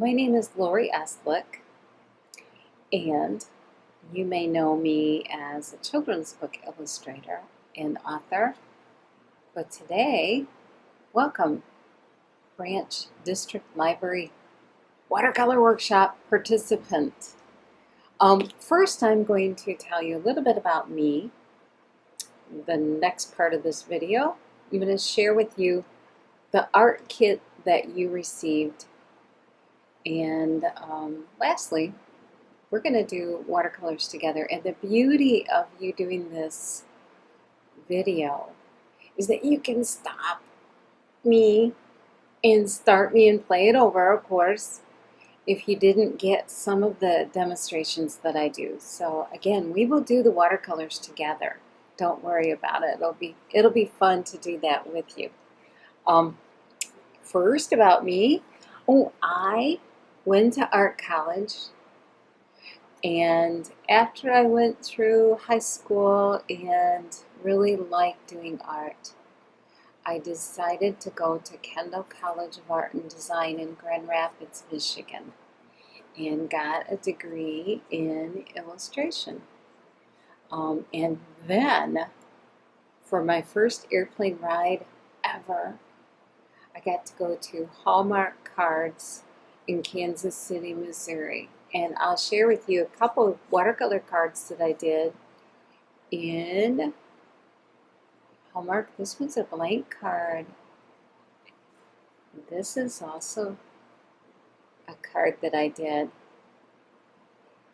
My name is Lori Eslick, and you may know me as a children's book illustrator and author. But today, welcome, Branch District Library Watercolor Workshop participant. First, I'm going to tell you a little bit about me. The next part of this video, I'm going to share with you the art kit that you received. And lastly, we're going to do watercolors together. And the beauty of you doing this video is that you can stop me and start me and play it over, of course, if you didn't get some of the demonstrations that I do. So again, we will do the watercolors together. Don't worry about it. It'll be fun to do that with you. First about me, I went to art college, and after I went through high school and really liked doing art, I decided to go to Kendall College of Art and Design in Grand Rapids, Michigan, and got a degree in illustration. And then, for my first airplane ride ever, I got to go to Hallmark Cards in Kansas City, Missouri. And I'll share with you a couple of watercolor cards that I did in Hallmark. This one's a blank card. This is also a card that I did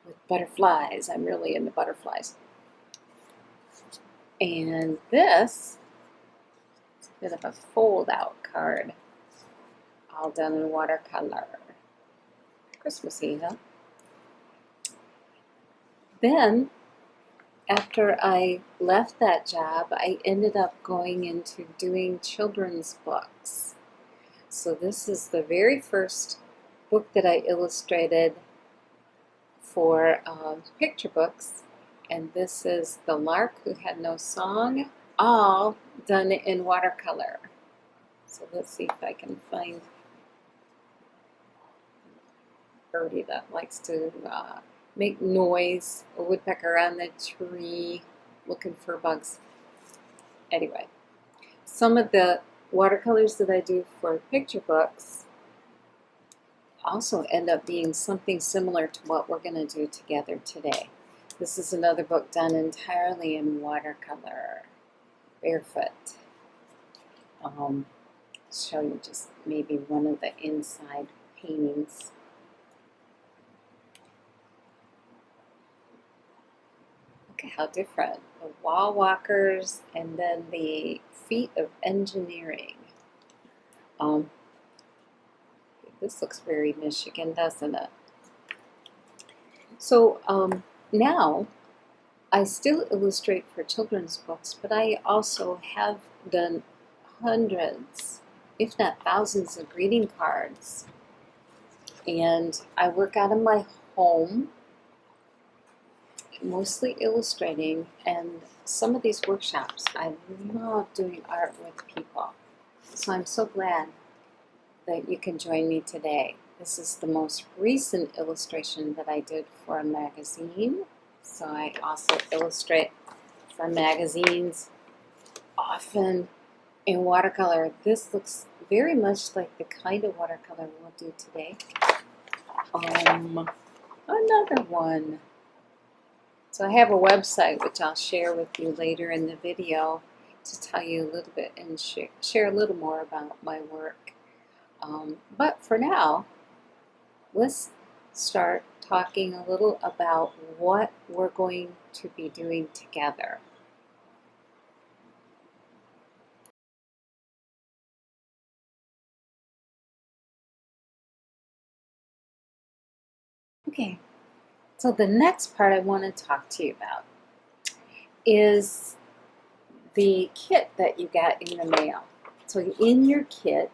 with butterflies. I'm really into butterflies. And this is a bit of a fold-out card, all done in watercolor. Christmassy, huh? Then, after I left that job, I ended up going into doing children's books. So this is the very first book that I illustrated for picture books. And this is The Lark Who Had No Song, all done in watercolor. So let's see if I can find a birdie that likes to make noise, a woodpecker on the tree looking for bugs. Anyway, some of the watercolors that I do for picture books also end up being something similar to what we're going to do together today. This is another book done entirely in watercolor, barefoot. Show you just maybe one of the inside paintings. Look at how different. The wall walkers and then the feet of engineering. This looks very Michigan, doesn't it? So now I still illustrate for children's books, but I also have done hundreds, if not thousands, of greeting cards. And I work out of my home, mostly illustrating, and some of these workshops, I love doing art with people. So I'm so glad that you can join me today. This is the most recent illustration that I did for a magazine. So I also illustrate for magazines, often in watercolor. This looks very much like the kind of watercolor we'll do today. Another one. So I have a website which I'll share with you later in the video to tell you a little bit and share a little more about my work. But for now, let's start talking a little about what we're going to be doing together. Okay, so the next part I want to talk to you about is the kit that you got in the mail. So in your kit,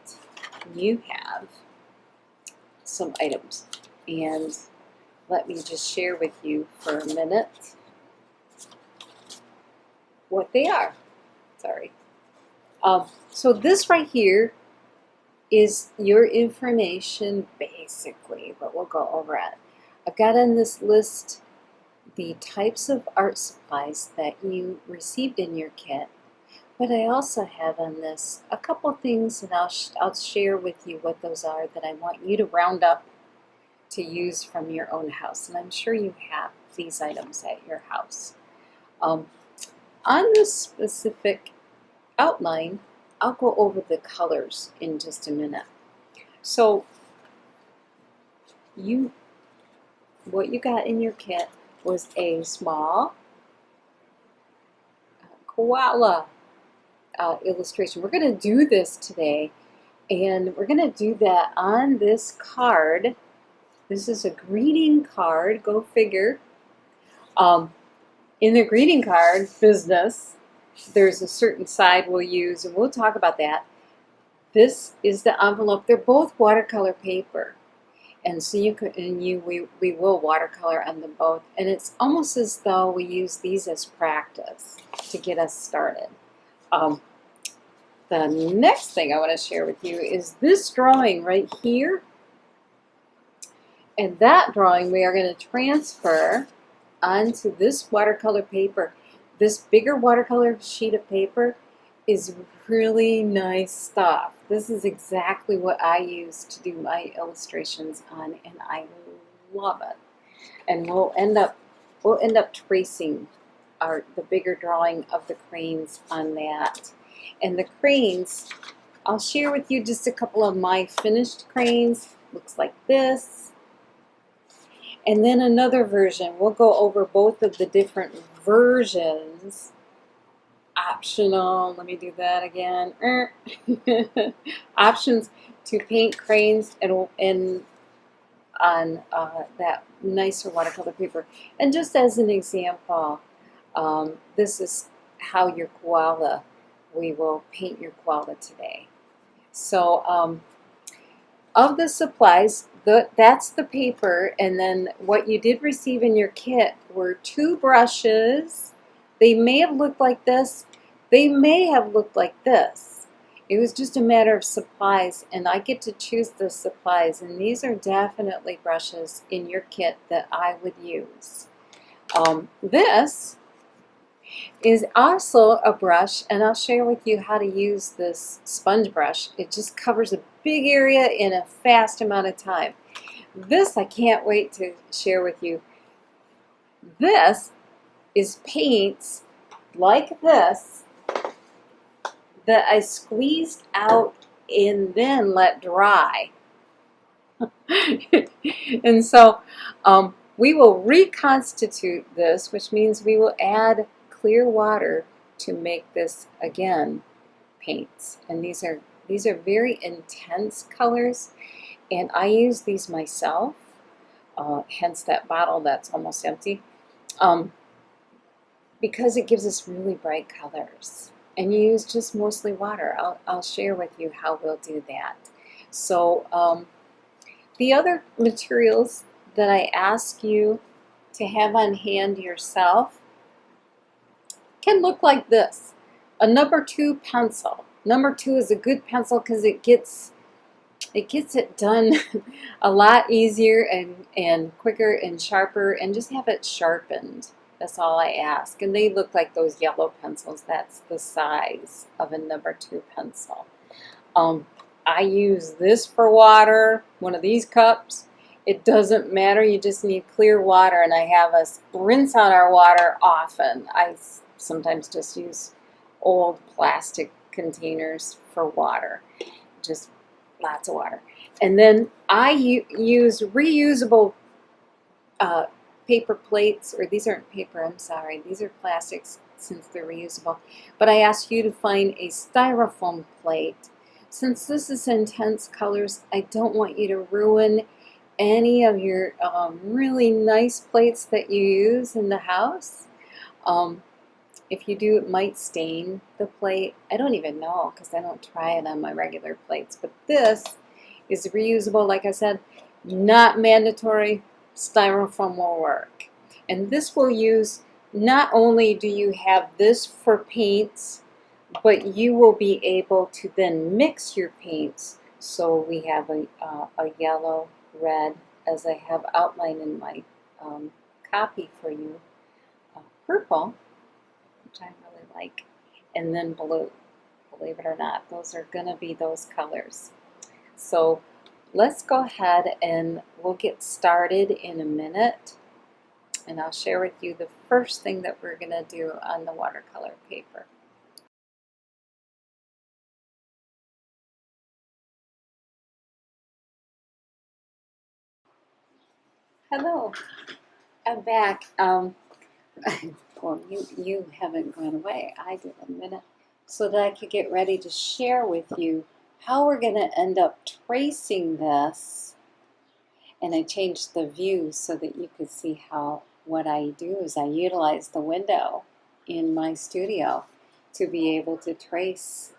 you have some items, and let me just share with you for a minute what they are. Sorry. So this right here is your information basically, but we'll go over it. I've got on this list the types of art supplies that you received in your kit, but I also have on this a couple things that I'll share with you what those are that I want you to round up to use from your own house, and I'm sure you have these items at your house. On this specific outline, I'll go over the colors in just a minute. So what you got in your kit was a small koala illustration. We're going to do this today, and we're going to do that on this card. This is a greeting card, go figure. In the greeting card business, there's a certain side we'll use, and we'll talk about that. This is the envelope. They're both watercolor paper, and so we will watercolor on them both. And it's almost as though we use these as practice to get us started. The next thing I want to share with you is this drawing right here, and that drawing we are going to transfer onto this watercolor paper. This bigger watercolor sheet of paper is really nice stuff. This is exactly what I use to do my illustrations on, and I love it. And we'll end up tracing the bigger drawing of the cranes on that. And the cranes, I'll share with you just a couple of my finished cranes. Looks like this. And then another version. We'll go over both of the different versions. Optional, let me do that again. Options to paint cranes and on that nicer watercolor paper. And just as an example, this is how your koala, we will paint your koala today. So of the supplies, that's the paper, and then what you did receive in your kit were 2 brushes. They may have looked like this. They may have looked like this. It was just a matter of supplies, and I get to choose the supplies, and these are definitely brushes in your kit that I would use. This is also a brush, and I'll share with you how to use this sponge brush. It just covers a big area in a fast amount of time. This I can't wait to share with you. This is paints like this that I squeezed out and then let dry. And so we will reconstitute this, which means we will add clear water to make this again paints. And these are very intense colors, and I use these myself, hence that bottle that's almost empty, because it gives us really bright colors. And you use just mostly water. I'll share with you how we'll do that. So the other materials that I ask you to have on hand yourself can look like this. A number 2 pencil. Number 2 is a good pencil because it gets it done a lot easier and quicker and sharper, and just have it sharpened. That's all I ask. And they look like those yellow pencils. That's the size of a number 2 pencil. I use this for water, one of these cups. It doesn't matter, you just need clear water, and I have us rinse out our water often. I sometimes just use old plastic containers for water, just lots of water. And then I use reusable paper plates, or these aren't paper, I'm sorry, these are plastics since they're reusable. But I ask you to find a styrofoam plate. Since this is intense colors, I don't want you to ruin any of your really nice plates that you use in the house. If you do, it might stain the plate. I don't even know because I don't try it on my regular plates. But this is reusable, like I said, not mandatory. Styrofoam will work. And this will use, not only do you have this for paints, but you will be able to then mix your paints So we have a yellow, red, as I have outlined in my copy for you, purple, which I really like, and then blue. Believe it or not, those are going to be those colors. So let's go ahead and we'll get started in a minute, and I'll share with you the first thing that we're going to do on the watercolor paper. Hello, I'm back. Well, you haven't gone away. I did a minute, so that I could get ready to share with you how we're going to end up tracing this. And I changed the view so that you could see how what I do is I utilize the window in my studio to be able to trace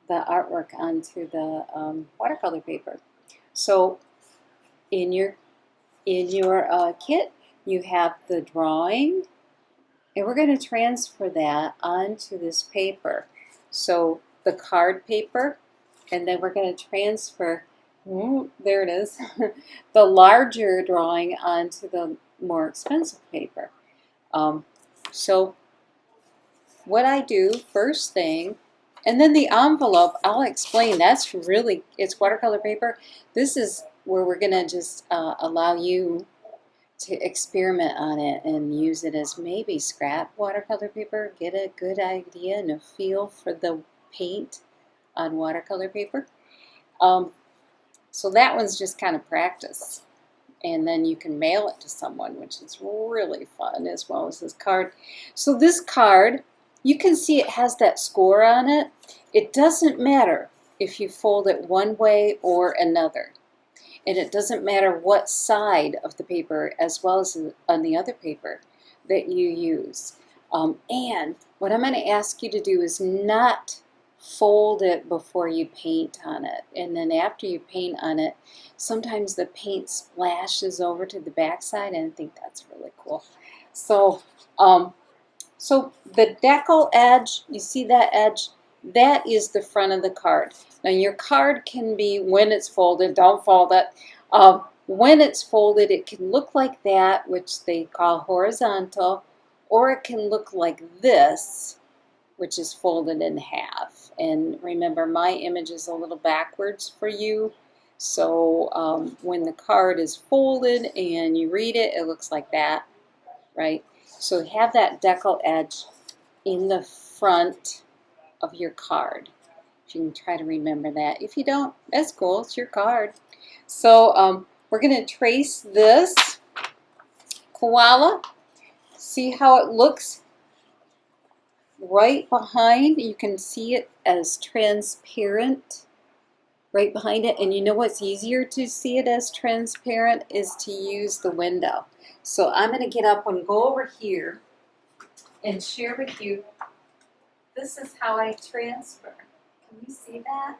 the artwork onto the watercolor paper. So in your kit, you have the drawing, and we're going to transfer that onto this paper. So the card paper, and then we're going to transfer, there it is, the larger drawing onto the more expensive paper. So what I do first thing, and then the envelope, I'll explain, that's really, it's watercolor paper. This is where we're going to just allow you to experiment on it and use it as maybe scrap watercolor paper, get a good idea and a feel for the paint on watercolor paper. So that one's just kind of practice. And then you can mail it to someone, which is really fun, as well as this card. So this card, you can see it has that score on it. It doesn't matter if you fold it one way or another. And it doesn't matter what side of the paper, as well as on the other paper, that you use. And what I'm going to ask you to do is not fold it before you paint on it. And then after you paint on it, sometimes the paint splashes over to the back side, and I think that's really cool. So, so the Deco Edge, you see that edge? That is the front of the card. Now your card can be, when it's folded, don't fold it. When it's folded, it can look like that, which they call horizontal, or it can look like this, which is folded in half. And remember, my image is a little backwards for you. So when the card is folded and you read it, it looks like that, right? So have that Deco Edge in the front of your card. If you can try to remember that. If you don't, that's cool. It's your card. So we're going to trace this koala. See how it looks right behind? You can see it as transparent right behind it. And you know what's easier to see it as transparent is to use the window. So I'm going to get up and go over here and share with you. This is how I transfer. Can you see that?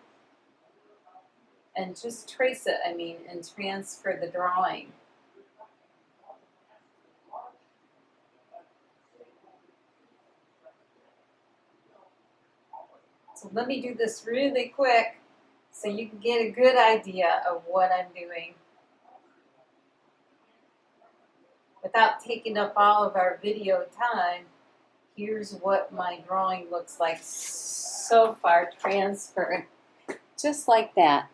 And just trace it, and transfer the drawing. So let me do this really quick so you can get a good idea of what I'm doing without taking up all of our video time. Here's what my drawing looks like so far transferred, just like that.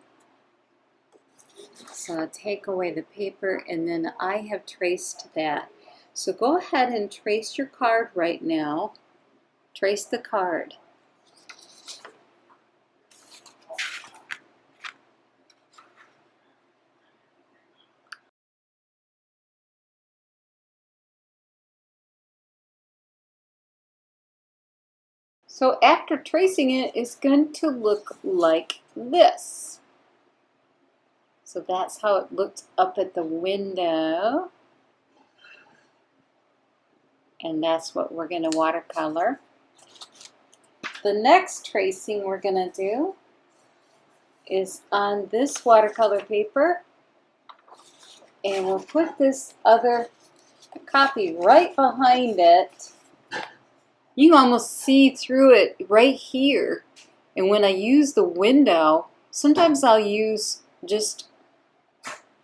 So I'll take away the paper, and then I have traced that. So go ahead and trace your card right now. Trace the card. So after tracing it, it's going to look like this. So that's how it looked up at the window. And that's what we're going to watercolor. The next tracing we're going to do is on this watercolor paper. And we'll put this other copy right behind it. You can almost see through it right here. And when I use the window, Sometimes I'll use just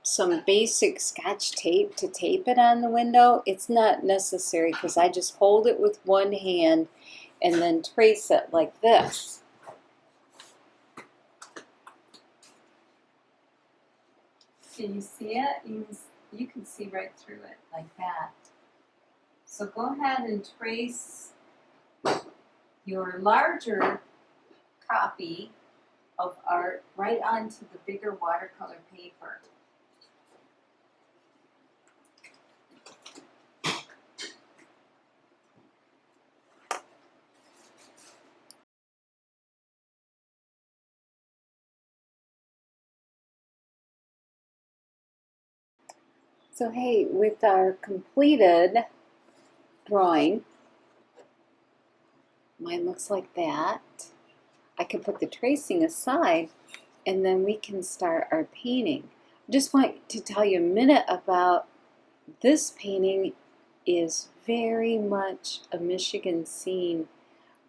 some basic Scotch tape to tape it on the window. It's not necessary because I just hold it with one hand and then trace it like this. Can you see it? You can see right through it like that. So go ahead and trace your larger copy of art right onto the bigger watercolor paper. So hey, with our completed drawing, mine looks like that. I can put the tracing aside and then we can start our painting. I just want to tell you a minute about this painting. Is very much a Michigan scene.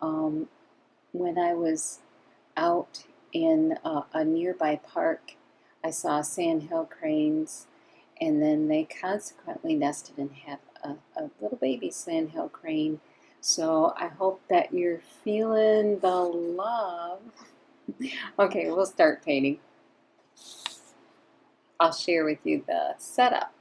When I was out in a nearby park, I saw sandhill cranes, and then they consequently nested and had a little baby sandhill crane. So I hope that you're feeling the love. Okay, we'll start painting. I'll share with you the setup.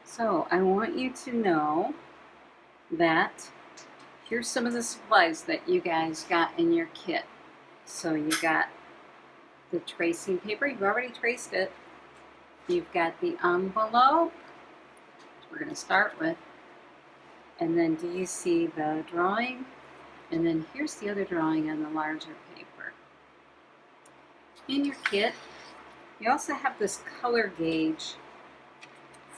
So I want you to know that here's some of the supplies that you guys got in your kit. So you got the tracing paper, you've already traced it. You've got the envelope, which we're going to start with. And then do you see the drawing? And then here's the other drawing on the larger paper. In your kit, you also have this color gauge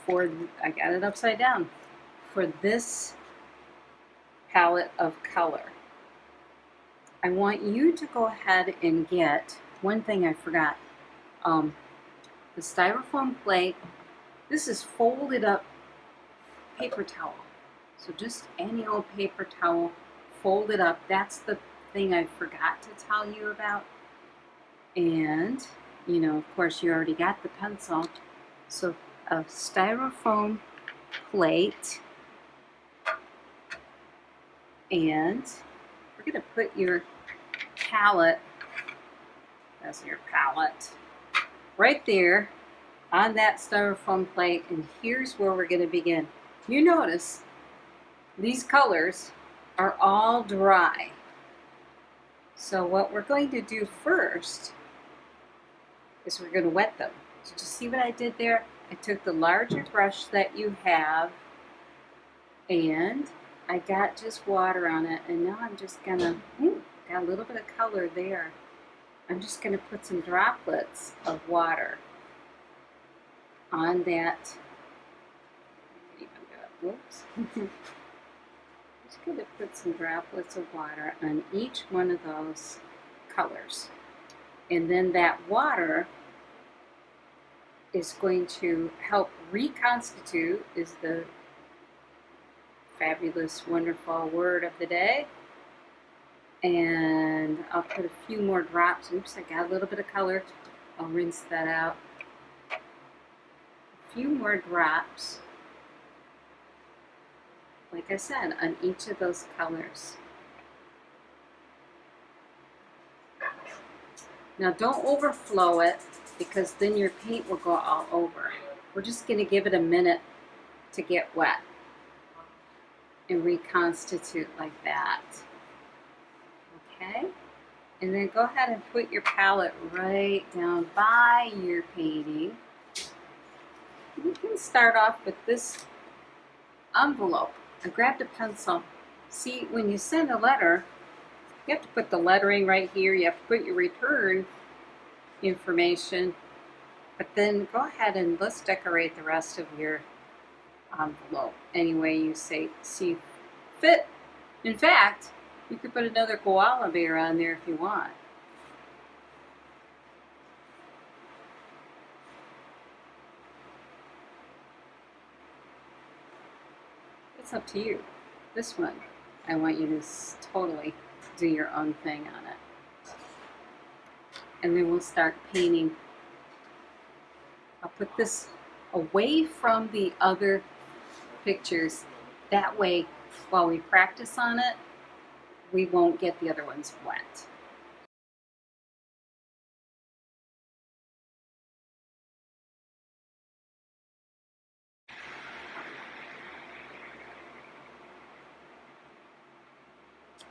for, I got it upside down, for this palette of color. I want you to go ahead and get, one thing I forgot, the styrofoam plate. This is folded up paper towel. So just any old paper towel, fold it up. That's the thing I forgot to tell you about. And, you know, of course you already got the pencil. So a styrofoam plate, and we're going to put your palette, that's your palette, right there on that styrofoam plate, and here's where we're going to begin. You notice these colors are all dry. So what we're going to do first is we're going to wet them. Did you see what I did there? I took the larger brush that you have and I got just water on it, and now I'm just gonna, got a little bit of color there. I'm just gonna put some droplets of water on that. Whoops. Just gonna put some droplets of water on each one of those colors. And then that water is going to help reconstitute, is the fabulous, wonderful word of the day. And I'll put a few more drops. Oops, I got a little bit of color. I'll rinse that out. A few more drops, like I said, on each of those colors. Now don't overflow it, because then your paint will go all over. We're just going to give it a minute to get wet and reconstitute like that. Okay? And then go ahead and put your palette right down by your painting. You can start off with this envelope. I grabbed a pencil. See, when you send a letter, you have to put the lettering right here. You have to put your return information. But then go ahead and let's decorate the rest of your envelope any way you see fit. In fact, you could put another koala bear on there if you want. that's up to you. This one, I want you to totally do your own thing on it. And then we'll start painting. I'll put this away from the other pictures. That way, while we practice on it, we won't get the other ones wet.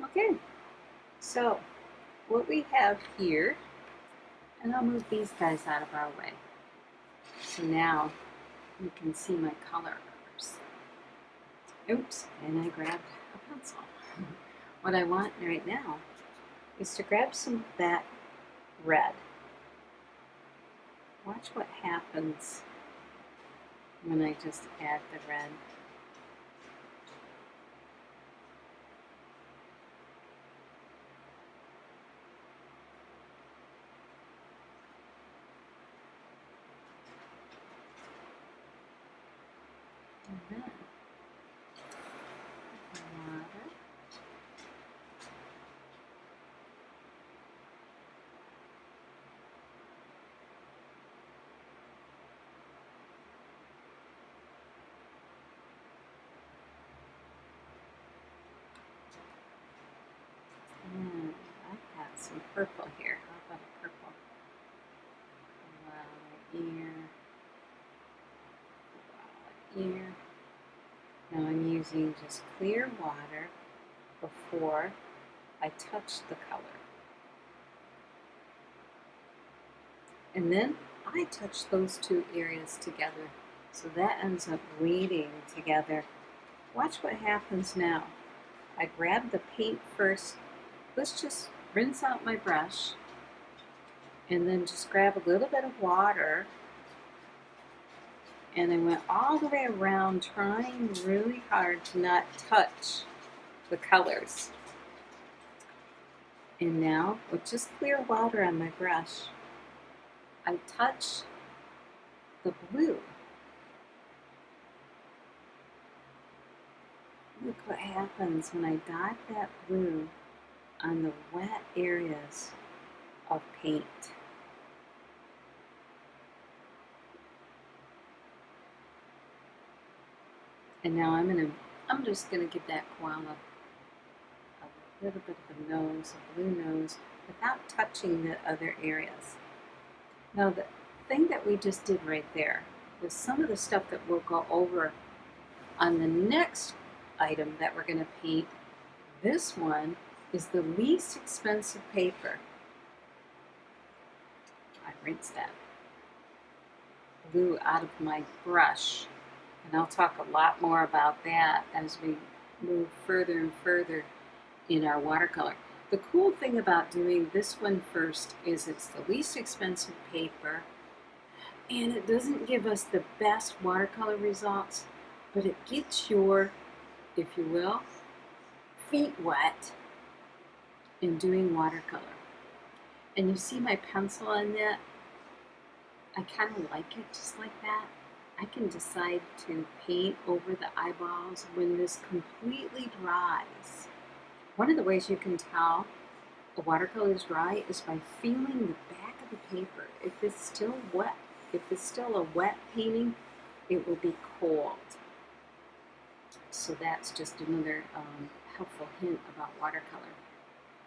Okay, so what we have here, and I'll move these guys out of our way. So now you can see my colors. Oops, and I grabbed a pencil. What I want right now is to grab some of that red. Watch what happens when I just add the red. And then water. And I've got some purple here. How about a purple? Here. Now I'm using just clear water before I touch the color. And then I touch those two areas together. So that ends up bleeding together. Watch what happens now. I grab the paint first. Let's just rinse out my brush and then just grab a little bit of water. And I went all the way around trying really hard to not touch the colors. And now, with just clear water on my brush, I touch the blue. Look what happens when I dot that blue on the wet areas of paint. And now I'm just gonna give that koala a little bit of a nose, a blue nose, without touching the other areas. Now the thing that we just did right there was some of the stuff that we'll go over on the next item that we're gonna paint. This one is the least expensive paper. I rinsed that blue out of my brush. And I'll talk a lot more about that as we move further and further in our watercolor. The cool thing about doing this one first is it's the least expensive paper, and it doesn't give us the best watercolor results, but it gets your, if you will, feet wet in doing watercolor. And you see my pencil on that? I kind of like it just like that. I can decide to paint over the eyeballs when this completely dries. One of the ways you can tell a watercolor is dry is by feeling the back of the paper. If it's still wet, if it's still a wet painting, it will be cold. So that's just another helpful hint about watercolor.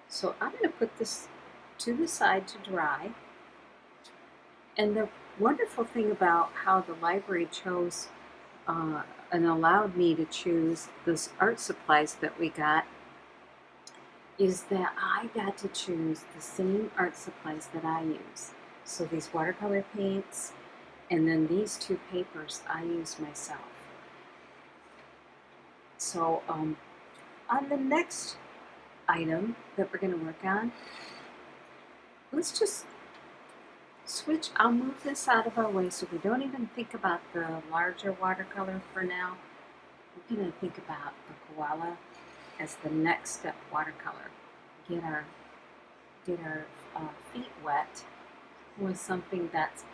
So I'm going to put this to the side to dry. And the wonderful thing about how the library chose and allowed me to choose those art supplies that we got is that I got to choose the same art supplies that I use. So these watercolor paints and then these two papers I use myself. So on the next item that we're going to work on, let's just switch. I'll move this out of our way so we don't even think about the larger watercolor for now. We're going to think about the koala as the next step watercolor. Get our feet wet with something that's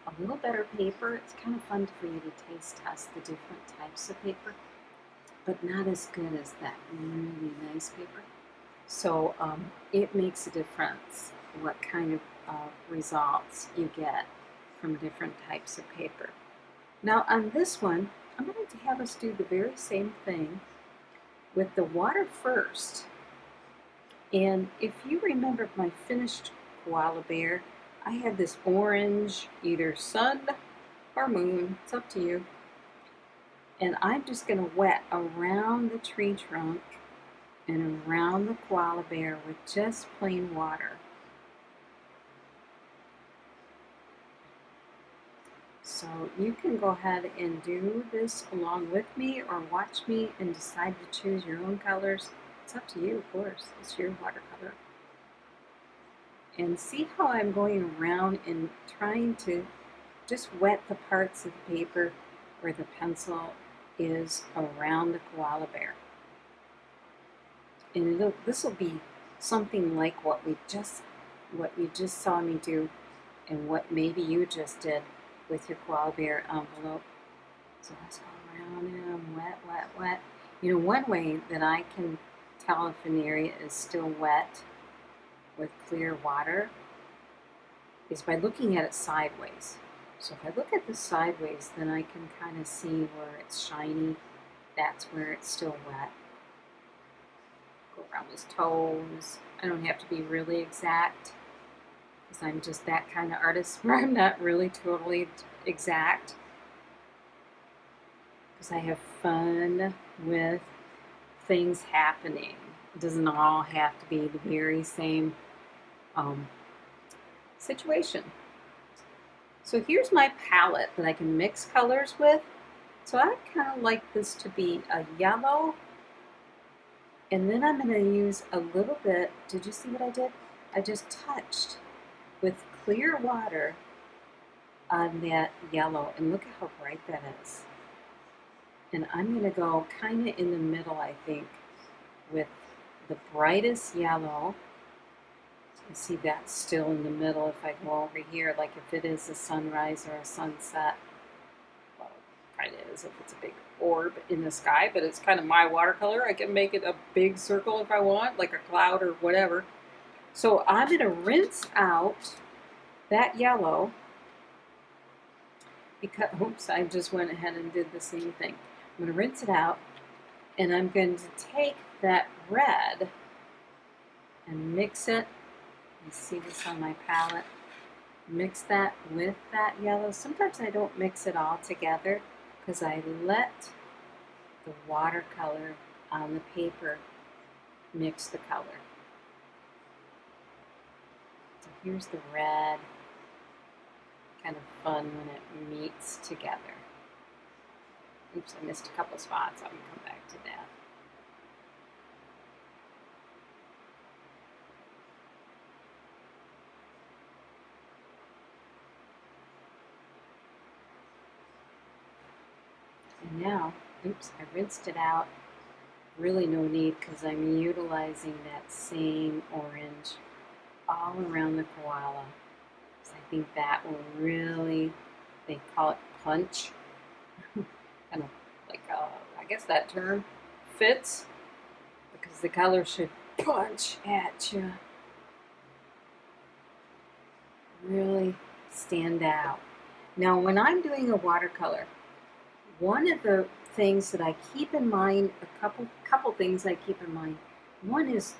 a little better paper. It's kind of fun for you to taste test the different types of paper. but not as good as that really nice paper. So it makes a difference what kind of results you get from different types of paper. Now on this one, I'm going to have us do the very same thing with the water first. And if you remember my finished koala bear, I had this orange, either sun or moon, it's up to you. And I'm just going to wet around the tree trunk and around the koala bear with just plain water. So you can go ahead and do this along with me or watch me and decide to choose your own colors. It's up to you, of course. It's your watercolor. And see how I'm going around and trying to just wet the parts of the paper where the pencil is around the koala bear. And this will be something like what you just saw me do and what maybe you just did with your koala bear envelope. So let's go around and wet, wet, wet. You know, one way that I can tell if an area is still wet with clear water is by looking at it sideways. So if I look at this sideways, then I can kind of see where it's shiny. That's where it's still wet. Go around his toes. I don't have to be really exact because I'm just that kind of artist where I'm not really totally exact. Because I have fun with things happening. It doesn't all have to be the very same situation. So here's my palette that I can mix colors with. So I kind of like this to be a yellow. And then I'm going to use a little bit, did you see what I did? I just touched with clear water on that yellow. And look at how bright that is. And I'm going to go kind of in the middle, I think, with the brightest yellow. You see that's still in the middle if I go over here, like if it is a sunrise or a sunset. Well, it kind of is if it's a big orb in the sky, but it's kind of my watercolor. I can make it a big circle if I want, like a cloud or whatever. So I'm going to rinse out that yellow because, oops, I just went ahead and did the same thing. I'm going to rinse it out, and I'm going to take that red and mix it. You see this on my palette. Mix that with that yellow. Sometimes I don't mix it all together because I let the watercolor on the paper mix the color. So here's the red. Kind of fun when it meets together. Oops, I missed a couple spots. I'm going to come back to that. And now, oops, I rinsed it out. Really no need because I'm utilizing that same orange all around the koala. So I think that will really, they call it punch. Kind of like, I guess that term fits because the color should punch at you. Really stand out. Now when I'm doing a watercolor, one of the things that I keep in mind, a couple things I keep in mind. One is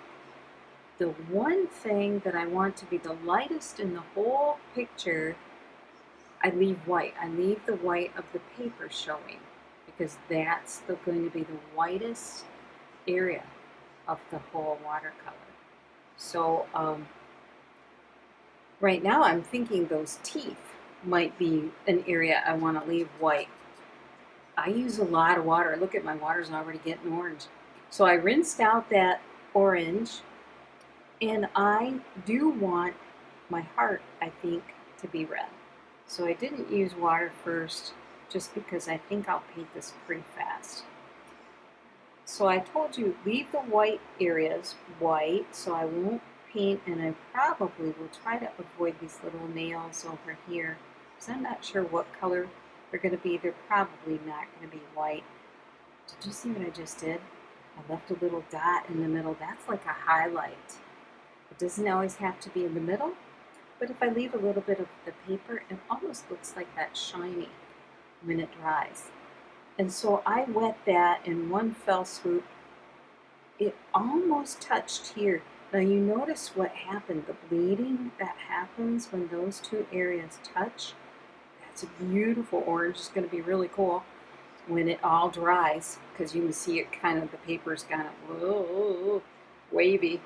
the one thing that I want to be the lightest in the whole picture, I leave white. I leave the white of the paper showing because that's going to be the whitest area of the whole watercolor. So right now I'm thinking those teeth might be an area I want to leave white. I use a lot of water. Look at my water's already getting orange. So I rinsed out that orange, and I do want my heart, I think, to be red. So I didn't use water first just because I think I'll paint this pretty fast. So I told you, leave the white areas white so I won't paint, and I probably will try to avoid these little nails over here because I'm not sure what color they're going to be. They're probably not going to be white. Did you see what I just did? I left a little dot in the middle. That's like a highlight. It doesn't always have to be in the middle, but if I leave a little bit of the paper, it almost looks like that's shiny when it dries. And so I wet that in one fell swoop. It almost touched here. Now you notice what happened, the bleeding that happens when those two areas touch. That's a beautiful orange. It's going to be really cool when it all dries, because you can see it kind of, the paper's kind of wavy.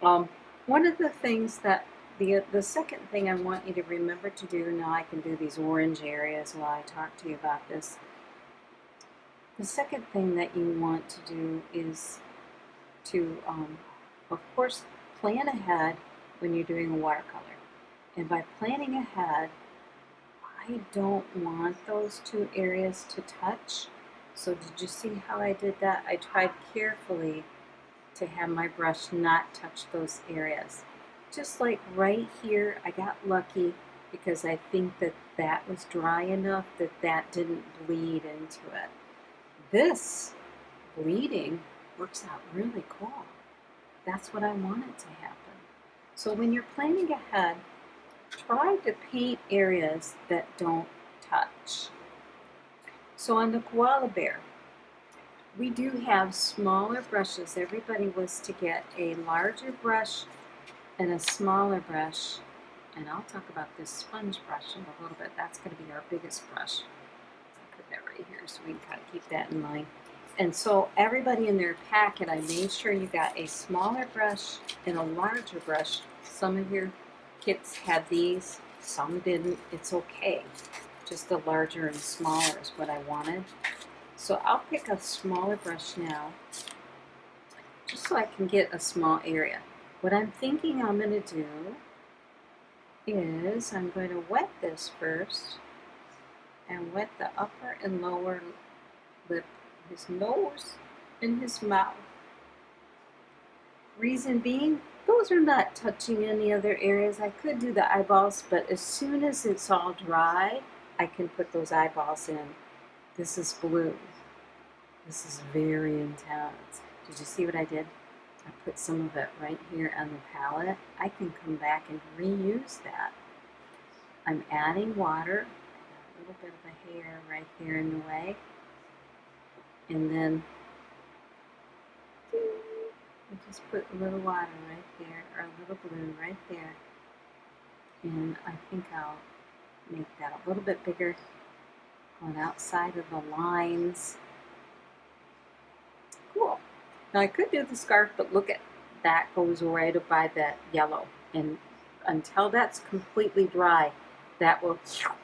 One of the things that, the second thing I want you to remember to do, now I can do these orange areas while I talk to you about this. The second thing that you want to do is to, of course, plan ahead when you're doing a watercolor. And by planning ahead, I don't want those two areas to touch. So did you see how I did that? I tried carefully to have my brush not touch those areas. Just like right here, I got lucky because I think that that was dry enough that that didn't bleed into it. This bleeding works out really cool. That's what I wanted to happen. So when you're planning ahead, try to paint areas that don't touch. So on the koala bear, we do have smaller brushes. Everybody was to get a larger brush and a smaller brush. And I'll talk about this sponge brush in a little bit. That's going to be our biggest brush. I'll put that right here so we can kind of keep that in mind. And so everybody in their packet, I made sure you got a smaller brush and a larger brush. Some of your kits had these, some didn't. It's okay. Just the larger and smaller is what I wanted. So I'll pick a smaller brush now, just so I can get a small area. What I'm thinking I'm going to do is I'm going to wet this first and wet the upper and lower lip, his nose and his mouth. Reason being, those are not touching any other areas. I could do the eyeballs, but as soon as it's all dry, I can put those eyeballs in. This is blue. This is very intense. Did you see what I did? I put some of it right here on the palette. I can come back and reuse that. I'm adding water. A little bit of a hair right there in the way. And then I just put a little water right there, or a little blue right there. And I think I'll make that a little bit bigger, going outside of the lines. Cool. Now I could do the scarf, but look at that, goes right by that yellow. And until that's completely dry, that will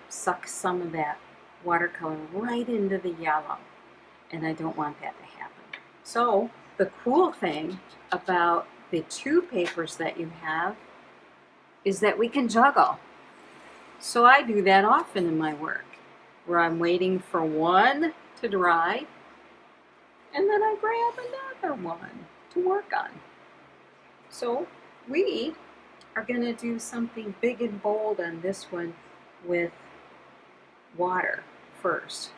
suck some of that watercolor right into the yellow. And I don't want that to happen. So the cool thing about the two papers that you have is that we can juggle. So I do that often in my work, where I'm waiting for one to dry, and then I grab another one to work on. So we are going to do something big and bold on this one with water first.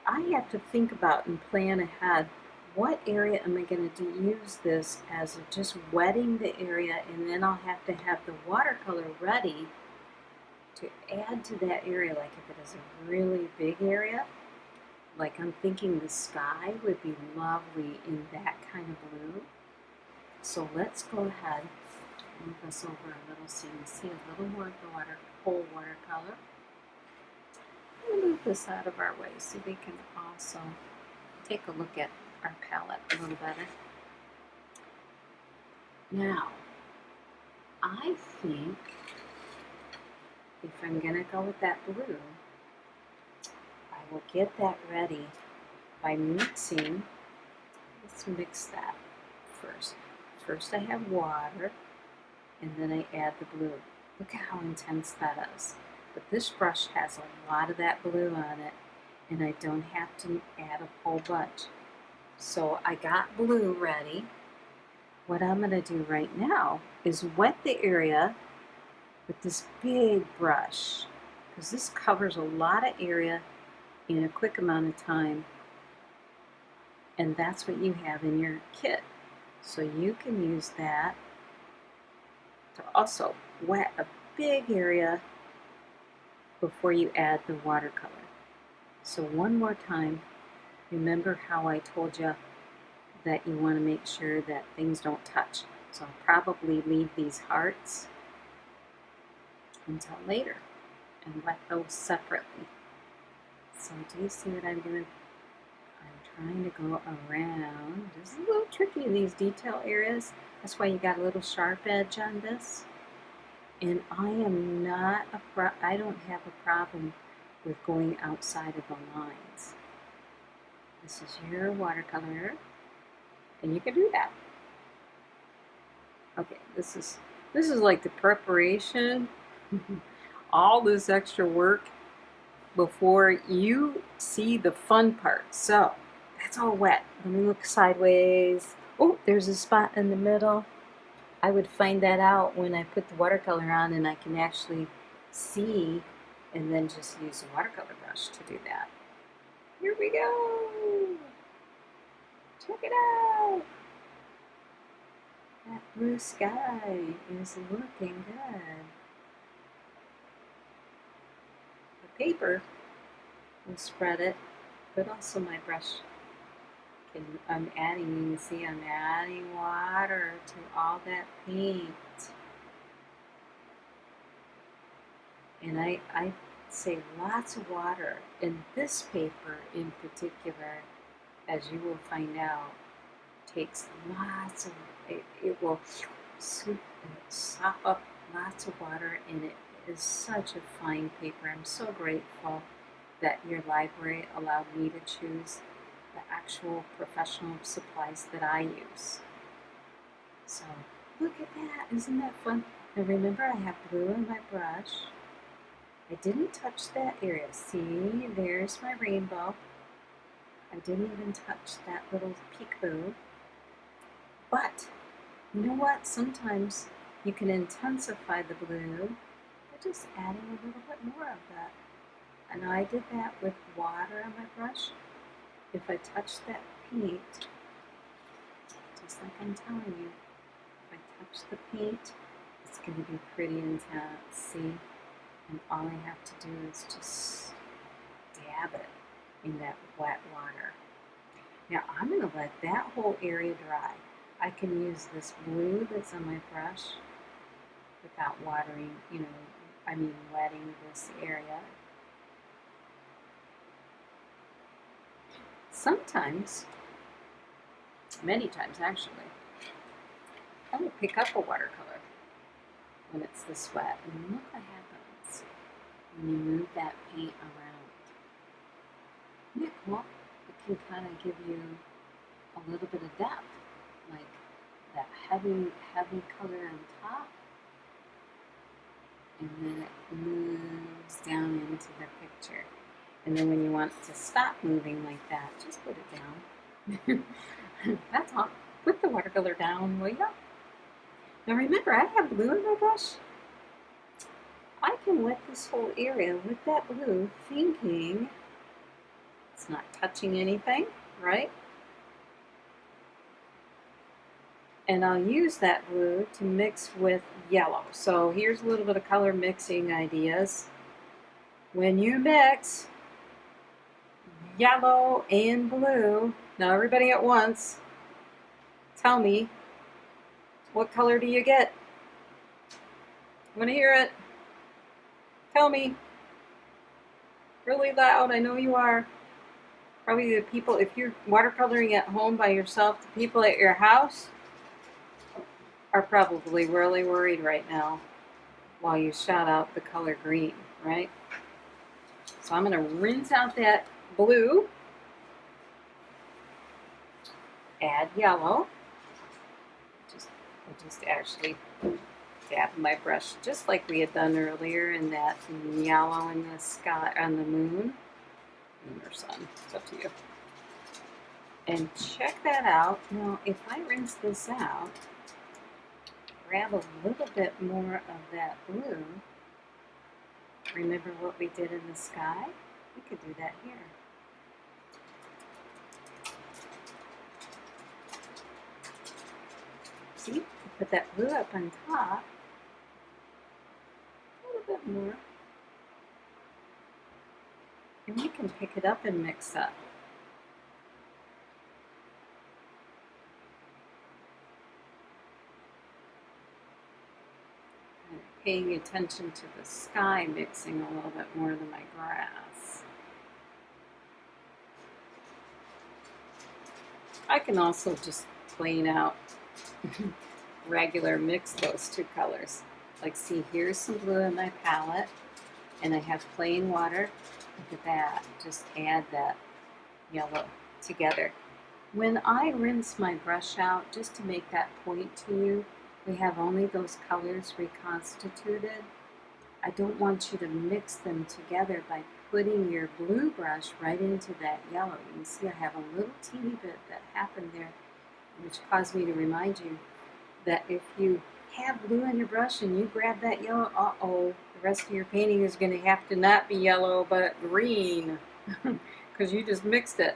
I have to think about and plan ahead, what area am I going to use this as just wetting the area, and then I'll have to have the watercolor ready to add to that area. Like if it is a really big area, like I'm thinking the sky would be lovely in that kind of blue. So let's go ahead, move this over a little so you can see a little more of the whole watercolor. I'm going to move this out of our way so we can also take a look at our palette a little better. Now, I think if I'm going to go with that blue, I will get that ready by mixing. Let's mix that first. First I have water, and then I add the blue. Look at how intense that is. But this brush has a lot of that blue on it, and I don't have to add a whole bunch. So I got blue ready. What I'm going to do right now is wet the area with this big brush, because this covers a lot of area in a quick amount of time. And that's what you have in your kit. So you can use that to also wet a big area before you add the watercolor. So one more time, remember how I told you that you want to make sure that things don't touch. So I'll probably leave these hearts until later and wet those separately. So do you see what I'm doing? I'm trying to go around. This is a little tricky, these detail areas. That's why you got a little sharp edge on this. And I don't have a problem with going outside of the lines. This is your watercolor, and you can do that. Okay, this is like the preparation, all this extra work before you see the fun part. So that's all wet. Let me look sideways. Oh, there's a spot in the middle. I would find that out when I put the watercolor on and I can actually see, and then just use the watercolor brush to do that. Here we go. Check it out. That blue sky is looking good. The paper will spread it, but also my brush I'm adding, you can see I'm adding water to all that paint. And I say lots of water. And this paper in particular, as you will find out, takes lots of, it will sop up lots of water, and it is such a fine paper. I'm so grateful that your library allowed me to choose the actual professional supplies that I use. So look at that, isn't that fun? Now remember, I have blue in my brush. I didn't touch that area. See, there's my rainbow. I didn't even touch that little peekaboo. But you know what? Sometimes you can intensify the blue by just adding a little bit more of that. And I did that with water on my brush. If I touch that paint, just like I'm telling you, if I touch the paint, it's going to be pretty intense, see? And all I have to do is just dab it in that wet water. Now I'm going to let that whole area dry. I can use this blue that's on my brush without watering, wetting this area. Sometimes, many times actually, I will pick up a watercolor when it's this wet, and look what happens when you move that paint around. Isn't it cool? It can kind of give you a little bit of depth, like that heavy color on top, and then it moves down into the picture. And then when you want to stop moving like that, just put it down. That's all. Put the watercolor down, will you? Now remember, I have blue in my brush. I can wet this whole area with that blue, thinking it's not touching anything, right? And I'll use that blue to mix with yellow. So here's a little bit of color mixing ideas. When you mix yellow and blue, now everybody at once, tell me, what color do you get? I want to hear it. Tell me. Really loud, I know you are. Probably the people, if you're watercoloring at home by yourself, the people at your house are probably really worried right now while you shout out the color green, right? So I'm going to rinse out that blue, add yellow, just actually dab my brush just like we had done earlier in that yellow in the sky, on the moon or sun, it's up to you. And check that out. Now if I rinse this out, grab a little bit more of that blue, remember what we did in the sky? We could do that here. easy to put that blue up on top. A little bit more. And you can pick it up and mix up. And paying attention to the sky, mixing a little bit more than my grass. I can also just plain out regular mix those two colors. Like, see, here's some blue in my palette, and I have plain water. Look at that, just add that yellow together. When I rinse my brush out, just to make that point to you, we have only those colors reconstituted. I don't want you to mix them together by putting your blue brush right into that yellow. You can see I have a little teeny bit that happened there, which caused me to remind you that if you have blue in your brush and you grab that yellow, uh-oh, the rest of your painting is going to have to not be yellow but green because you just mixed it.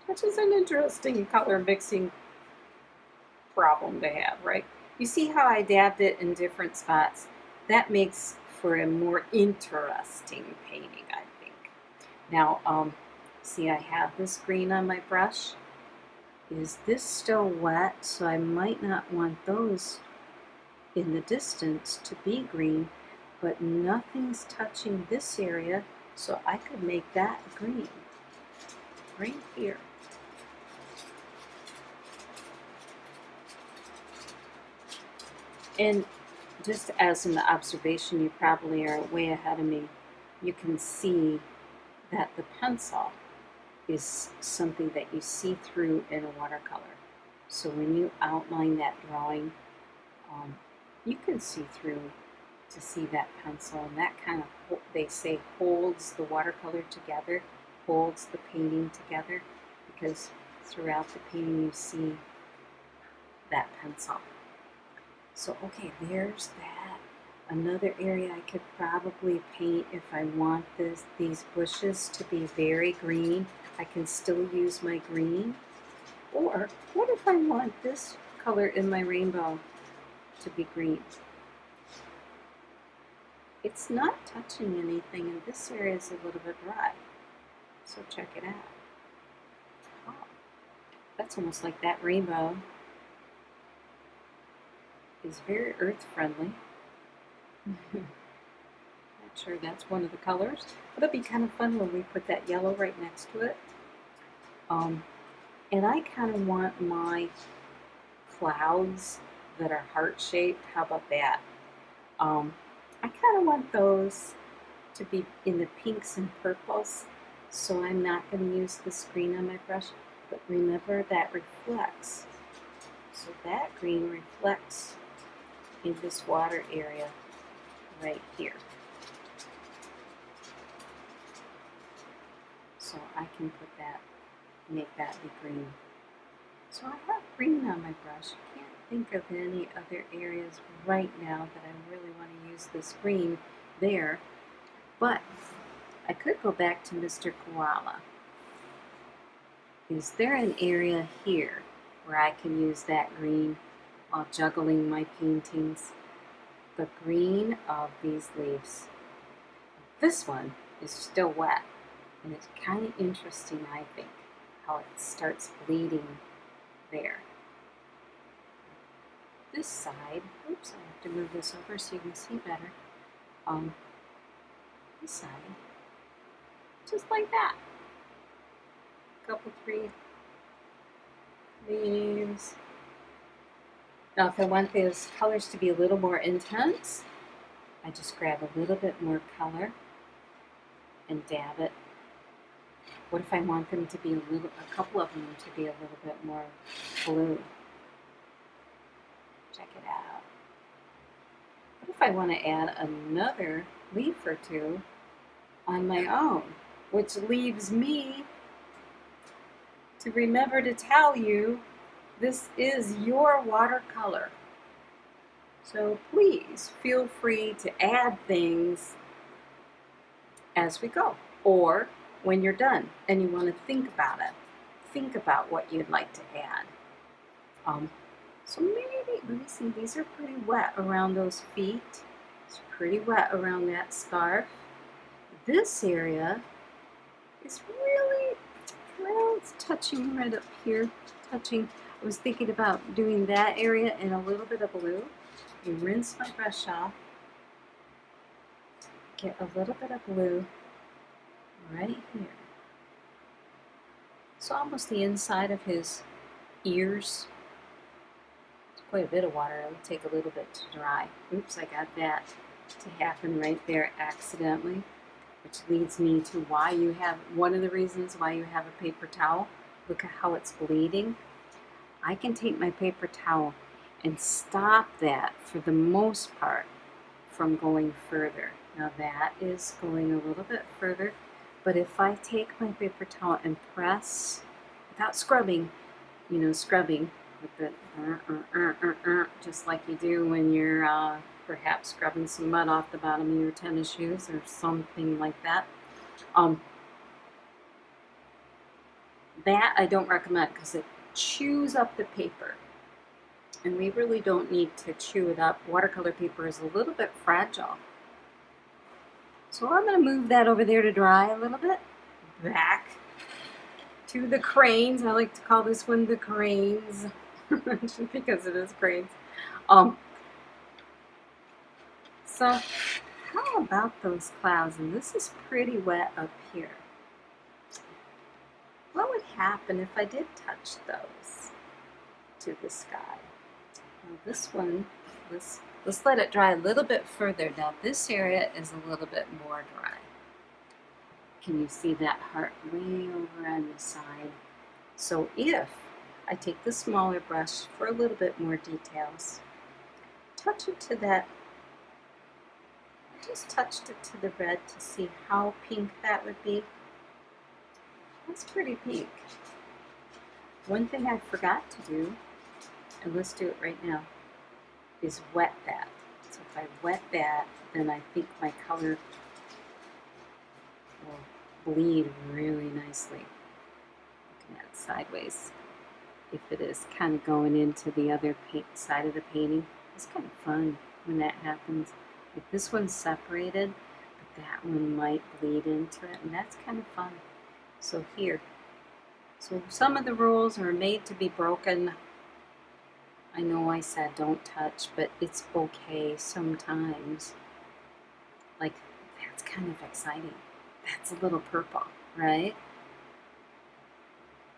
Which is an interesting color mixing problem to have, right? You see how I dabbed it in different spots? That makes for a more interesting painting, I think. Now, see, I have this green on my brush. Is this still wet? So I might not want those in the distance to be green, but nothing's touching this area, so I could make that green right here. And just as an observation, you probably are way ahead of me, you can see that the pencil is something that you see through in a watercolor. So when you outline that drawing, you can see through to see that pencil, and that kind of, they say, holds the watercolor together, holds the painting together, because throughout the painting you see that pencil. So okay, there's that. Another area I could probably paint if I want these bushes to be very green. I can still use my green. Or what if I want this color in my rainbow to be green? It's not touching anything, and this area is a little bit dry. So check it out. Oh, that's almost like that rainbow is very earth friendly. Not sure that's one of the colors, but it'll be kind of fun when we put that yellow right next to it. And I kind of want my clouds that are heart-shaped. How about that? I kind of want those to be in the pinks and purples, so I'm not going to use this green on my brush, but remember that reflects. So that green reflects in this water area right here. So I can put that, make that be green. So I have green on my brush. I can't think of any other areas right now that I really want to use this green there, but I could go back to Mr. Koala. Is there an area here where I can use that green while juggling my paintings? The green of these leaves. This one is still wet, and it's kind of interesting, I think, how it starts bleeding there. This side, oops, I have to move this over so you can see better. This side, just like that. Couple, 3 leaves. Now, if I want those colors to be a little more intense, I just grab a little bit more color and dab it. What if I want them to be a couple of them to be a little bit more blue? Check it out. What if I want to add another leaf or two on my own, which leaves me to remember to tell you this is your watercolor. So please feel free to add things as we go, or when you're done and you want to think about it. Think about what you'd like to add. So maybe, let me see, these are pretty wet around those feet. It's pretty wet around that scarf. This area is really, well, it's touching right up here, touching. I was thinking about doing that area in a little bit of blue. You rinse my brush off, get a little bit of blue right here. So almost the inside of his ears. It's quite a bit of water. It'll take a little bit to dry. Oops, I got that to happen right there accidentally, which leads me to why you have, one of the reasons why you have a paper towel. Look at how it's bleeding. I can take my paper towel and stop that for the most part from going further. Now that is going a little bit further, but if I take my paper towel and press without scrubbing, you know, scrubbing with the just like you do when you're perhaps scrubbing some mud off the bottom of your tennis shoes or something like that. That I don't recommend because it chews up the paper, and we really don't need to chew it up. Watercolor paper is a little bit fragile. So I'm going to move that over there to dry a little bit. Back to the cranes. I like to call this one the cranes just because it is cranes. So how about those clouds? And this is pretty wet up here. What would happen if I did touch those to the sky? Well, this one, let's let it dry a little bit further. Now this area is a little bit more dry. Can you see that heart way over on the side? So if I take the smaller brush for a little bit more details, touch it to that, I just touched it to the red to see how pink that would be. That's pretty pink. One thing I forgot to do, and let's do it right now, is wet that. So if I wet that, then I think my color will bleed really nicely. Looking at it sideways. If it is kind of going into the other side of the painting, it's kind of fun when that happens. Like this one's separated, but that one might bleed into it, and that's kind of fun. So here, so some of the rules are made to be broken. I know I said don't touch, but it's okay sometimes. Like, that's kind of exciting. That's a little purple, right?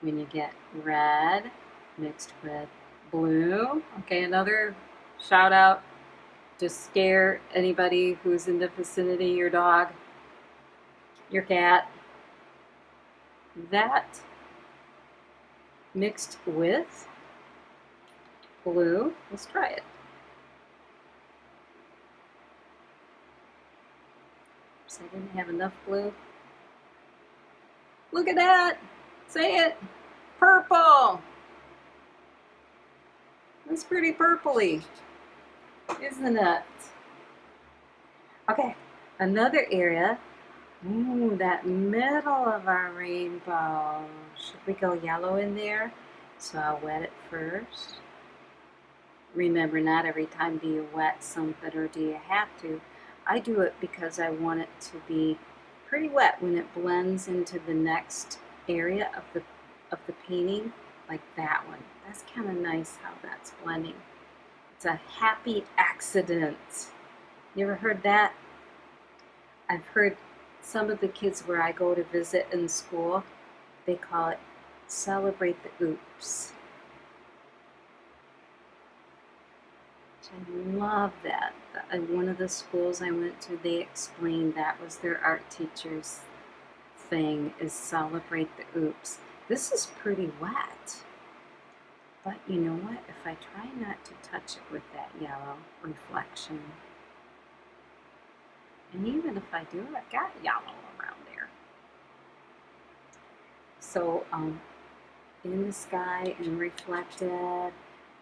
When you get red mixed with blue. Okay, another shout out to scare anybody who's in the vicinity, your dog, your cat. That mixed with blue, let's try it. Oops, I didn't have enough blue. Look at that, say it, purple. That's pretty purpley, isn't it? Okay, another area. Ooh, that middle of our rainbow. Should we go yellow in there? So I'll wet it first. Remember, not every time do you wet something or do you have to. I do it because I want it to be pretty wet when it blends into the next area of the painting, like that one. That's kind of nice how that's blending. It's a happy accident. You ever heard that? I've heard some of the kids where I go to visit in school, they call it celebrate the oops. I love that. One of the schools I went to, they explained that was their art teacher's thing, is celebrate the oops. This is pretty wet, but you know what? If I try not to touch it with that yellow reflection, and even if I do, I've got yellow around there. So in the sky and reflected,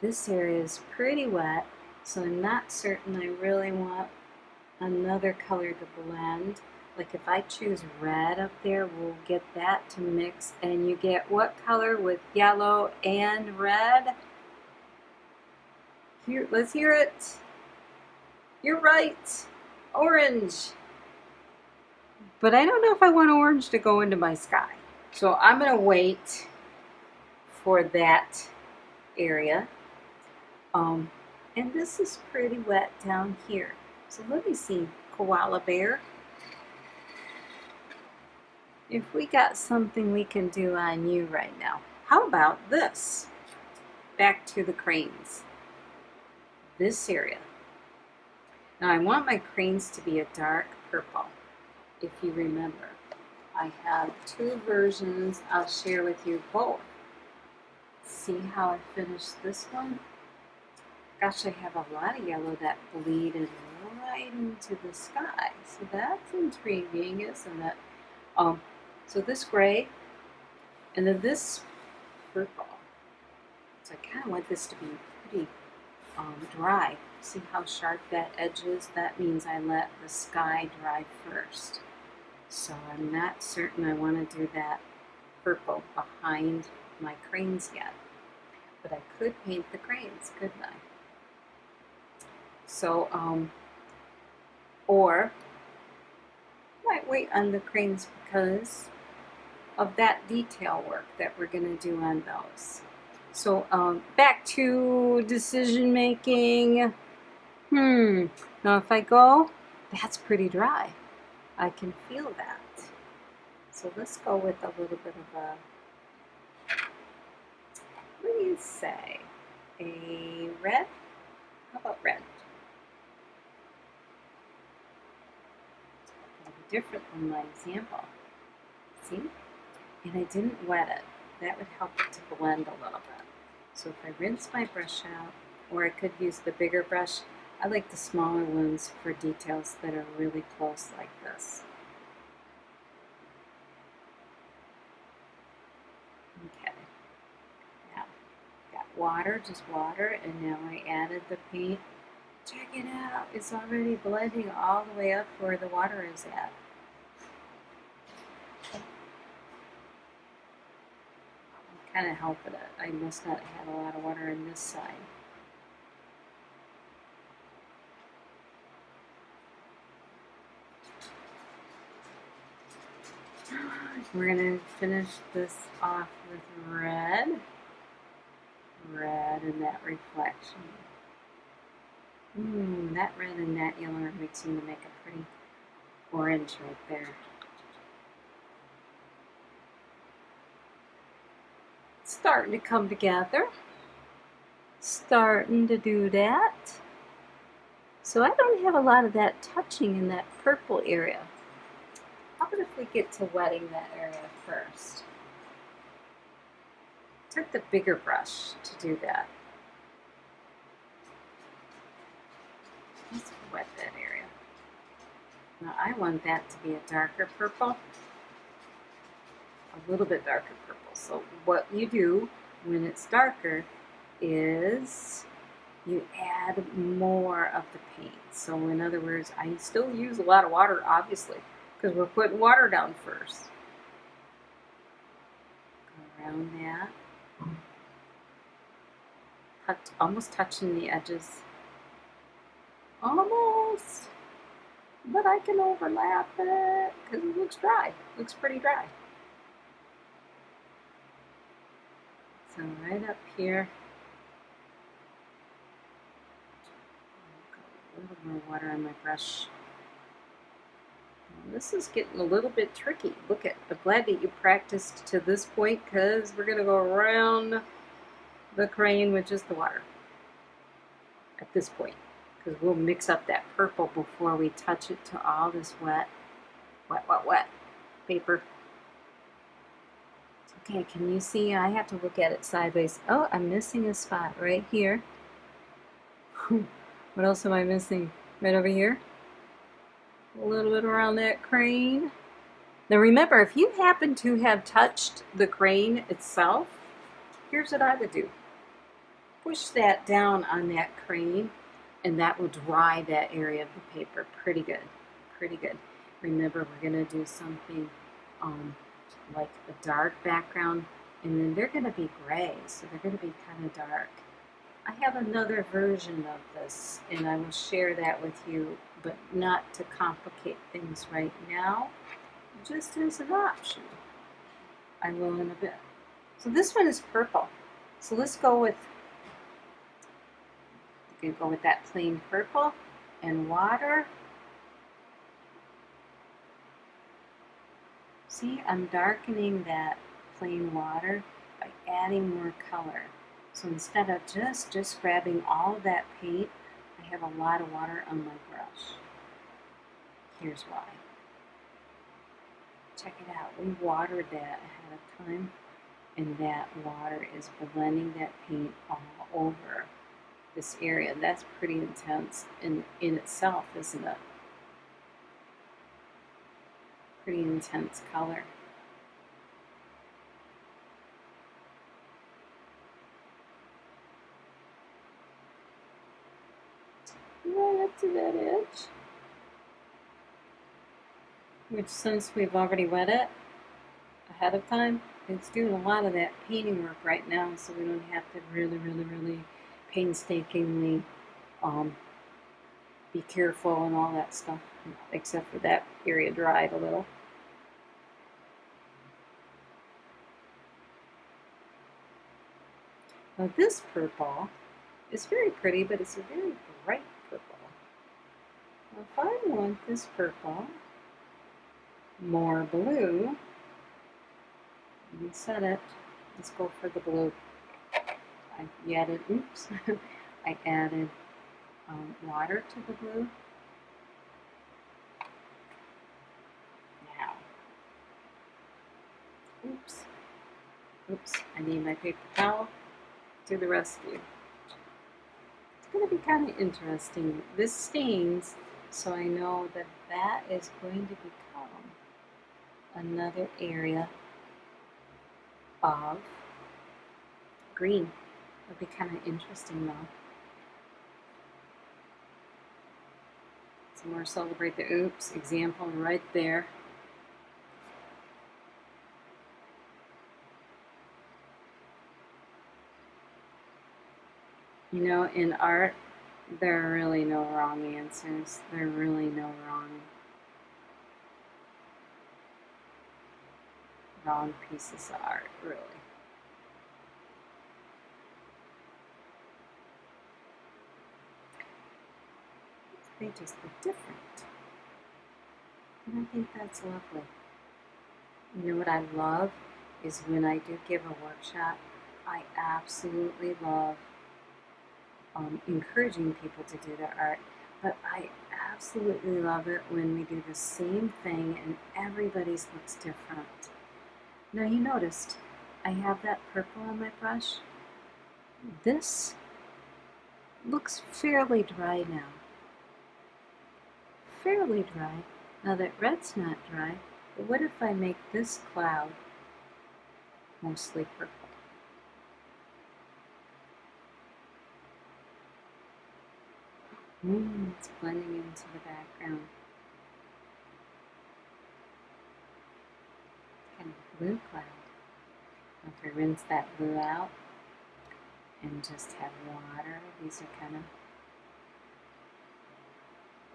this area is pretty wet, so I'm not certain I really want another color to blend. Like if I choose red up there, we'll get that to mix, and you get what color with yellow and red? Here, let's hear it. You're right. Orange. But I don't know if I want orange to go into my sky. So I'm going to wait for that area. And this is pretty wet down here. So let me see, koala bear. If we got something we can do on you right now. How about this? Back to the cranes. This area. Now I want my cranes to be a dark purple. If you remember, I have two versions. I'll share with you both. See how I finished this one? Gosh, I have a lot of yellow that bleeded right into the sky. So that's intriguing, isn't it? So this gray, and then this purple. So I kind of want this to be pretty dry. See how sharp that edge is? That means I let the sky dry first. So I'm not certain I want to do that purple behind my cranes yet. But I could paint the cranes, couldn't I? So, or might wait on the cranes because of that detail work that we're going to do on those. So back to decision making. Now if I go, that's pretty dry. I can feel that. So let's go with a little bit of a, what do you say? A red? How about red? It'll be different than my example. See? And I didn't wet it. That would help it to blend a little bit. So if I rinse my brush out, or I could use the bigger brush, I like the smaller ones for details that are really close like this. Okay. Now, got water, just water, and now I added the paint. Check it out. It's already blending all the way up where the water is at. Kind of helping it. I must not have a lot of water on this side. We're going to finish this off with red. Red and that reflection. That red and that yellow are mixing to make a pretty orange right there. Starting to come together. Starting to do that. So I don't have a lot of that touching in that purple area. How about if we get to wetting that area first? Took the bigger brush to do that. Let's wet that area. Now I want that to be a darker purple. A little bit darker purple. So what you do when it's darker is you add more of the paint. So in other words, I still use a lot of water, obviously, because we're putting water down first. Go around that. Almost touching the edges. Almost. But I can overlap it because it looks dry. It looks pretty dry. So right up here. A little more water on my brush. This is getting a little bit tricky. Look at, I'm glad that you practiced to this point because we're going to go around the crane with just the water at this point because we'll mix up that purple before we touch it to all this wet paper. Okay, can you see? I have to look at it sideways. Oh, I'm missing a spot right here. What else am I missing? Right over here. A little bit around that crane. Now remember, if you happen to have touched the crane itself, here's what I would do. Push that down on that crane and that will dry that area of the paper pretty good. Pretty good. Remember, we're going to do something like a dark background, and then they're going to be gray, so they're going to be kind of dark. I have another version of this, and I will share that with you, but not to complicate things right now, just as an option. I will in a bit. So this one is purple. So let's go with, you can go with that plain purple and water. See, I'm darkening that plain water by adding more color. So instead of just grabbing all of that paint, I have a lot of water on my brush. Here's why. Check it out. We watered that ahead of time, and that water is blending that paint all over this area. That's pretty intense in itself, isn't it? Pretty intense color. Right up to that edge. Which, since we've already wet it ahead of time, it's doing a lot of that painting work right now, so we don't have to really painstakingly be careful and all that stuff, except for that area dried a little. Now this purple is very pretty, but it's a very bright purple. Now if I want this purple more blue, we set it. Let's go for the blue. I added, oops, I added water to the blue. Now, oops, I need my paper towel to the rescue. It's going to be kind of interesting. This stains, so I know that that is going to become another area of green. It'll be kind of interesting though. Some more celebrate the oops example right there. You know, in art, there are really no wrong answers. There are really no wrong pieces of art, really. They just look different. And I think that's lovely. You know what I love is when I do give a workshop, I absolutely love encouraging people to do their art, but I absolutely love it when we do the same thing and everybody's looks different. Now you noticed I have that purple on my brush. This looks fairly dry now. Fairly dry. Now that red's not dry, but what if I make this cloud mostly purple? It's blending into the background. Kind of blue cloud. Now if I rinse that blue out and just have water, these are kind of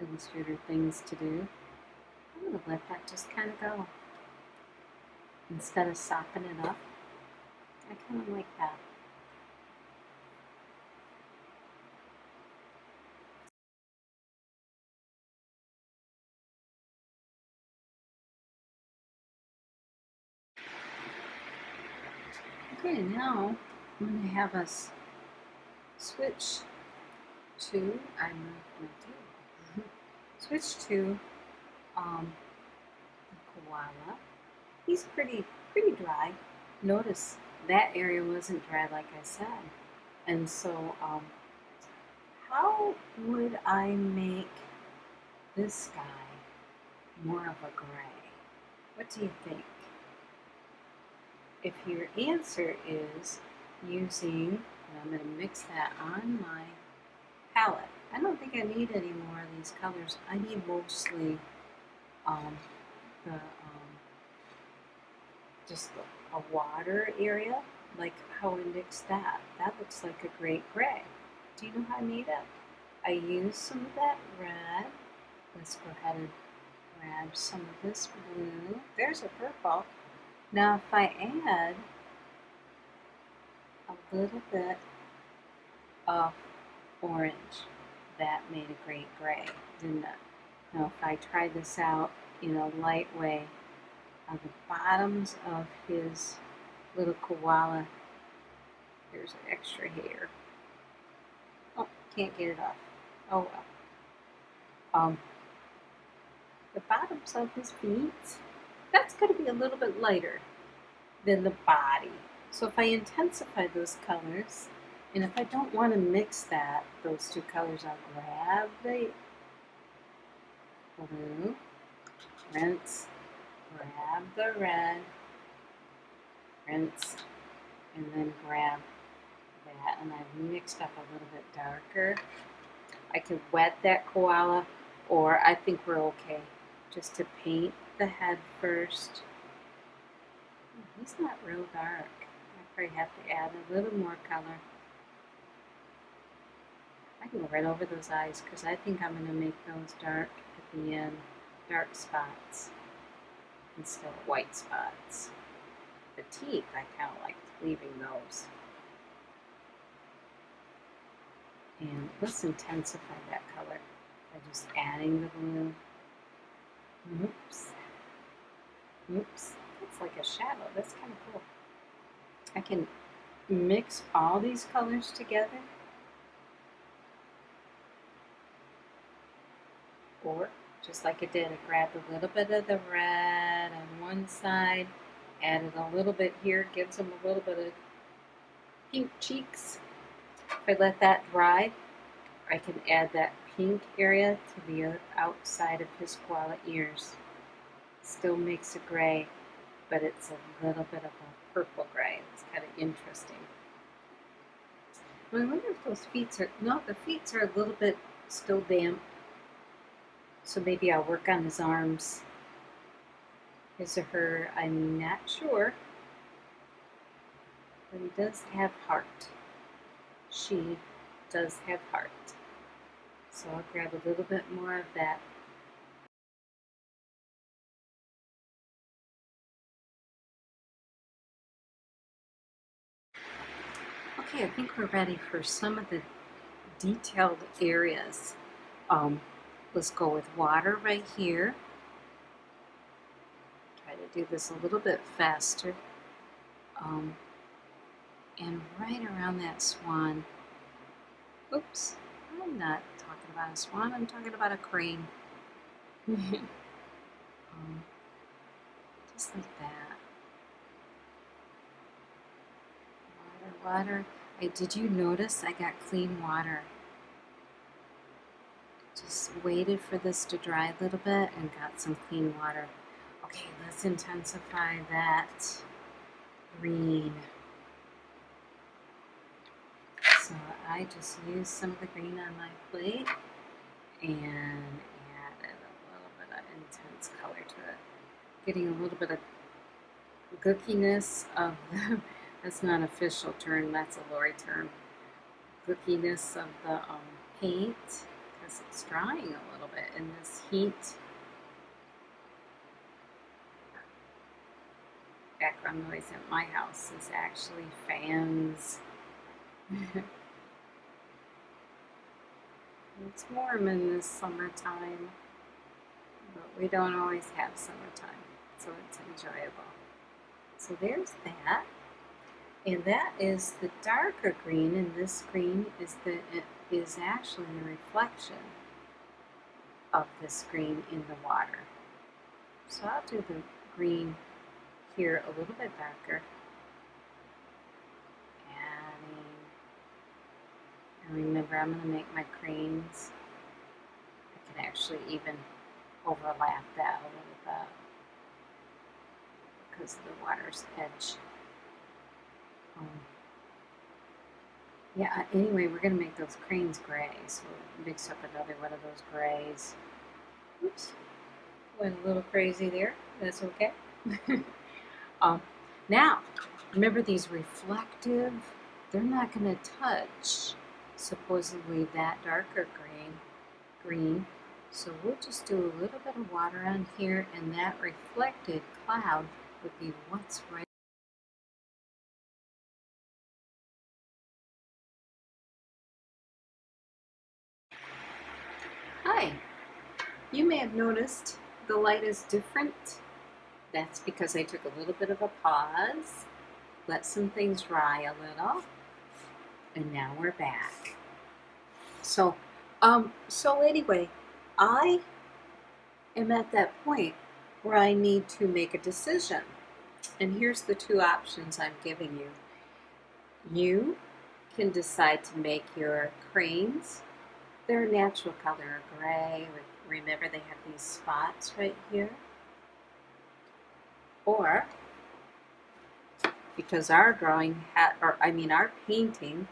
Illustrator things to do. I'm going to let that just kind of go. Instead of sopping it up, I kind of like that. Okay, now I'm going to have us switch to, I moved my table. Switch to koala. He's pretty dry. Notice that area wasn't dry like I said. And so how would I make this guy more of a gray? What do you think? If your answer is using, and I'm going to mix that on my palette. I don't think I need any more of these colors. I need mostly just a water area, like how I mix that. That looks like a great gray. Do you know how I made it? I used some of that red. Let's go ahead and grab some of this blue. There's a purple. Now if I add a little bit of orange, that made a great gray, didn't it? Now if I try this out in a light way, on the bottoms of his little koala, there's an extra hair. Oh, can't get it off. Oh well. The bottoms of his feet, that's going to be a little bit lighter than the body. So if I intensify those colors, and if I don't want to mix those two colors, I'll grab the blue, rinse, grab the red, rinse, and then grab that. And I've mixed up a little bit darker. I could wet that koala, or I think we're okay just to paint the head first. He's not real dark. I probably have to add a little more color. I can go right over those eyes because I think I'm going to make those dark at the end, dark spots instead of white spots. The teeth, I kind of like leaving those. And let's intensify that color by just adding the blue. Oops. Oops. It's like a shadow. That's kind of cool. I can mix all these colors together. Or, just like I did, I grabbed a little bit of the red on one side, added a little bit here, gives him a little bit of pink cheeks. If I let that dry, I can add that pink area to the outside of his koala ears. Still makes a gray, but it's a little bit of a purple gray. It's kind of interesting. Well, I wonder if those feet are, no, the feet are a little bit still damp. So maybe I'll work on his arms. His or her, I'm not sure. But he does have heart. She does have heart. So I'll grab a little bit more of that. Okay, I think we're ready for some of the detailed areas. Let's go with water right here. Try to do this a little bit faster. And right around that swan. Oops, I'm not talking about a swan, I'm talking about a crane. Just like that. Water. Did you notice I got clean water? Just waited for this to dry a little bit and got some clean water. Okay, let's intensify that green. So I just used some of the green on my plate and added a little bit of intense color to it. Getting a little bit of gookiness of the, that's not an official term, that's a Lori term. Gookiness of the paint, because it's drying a little bit in this heat. Background noise at my house is actually fans. It's warm in this summertime, but we don't always have summertime, so it's enjoyable. So there's that. And that is the darker green, and this green is actually a reflection of this green in the water. So I'll do the green here a little bit darker. And remember, I'm going to make my cranes. I can actually even overlap that a little bit because of the water's edge. Yeah, anyway, we're going to make those cranes gray, so we'll mix up another one of those grays. Oops, went a little crazy there. That's okay. Now, remember these reflective, they're not going to touch supposedly that darker green. So we'll just do a little bit of water on here, and that reflected cloud would be what's right. Hi, you may have noticed the light is different. That's because I took a little bit of a pause, let some things dry a little, and now we're back. So anyway, I am at that point where I need to make a decision. And here's the two options I'm giving you. You can decide to make your cranes, they're a natural color, gray. Remember, they have these spots right here. Or, because our our painting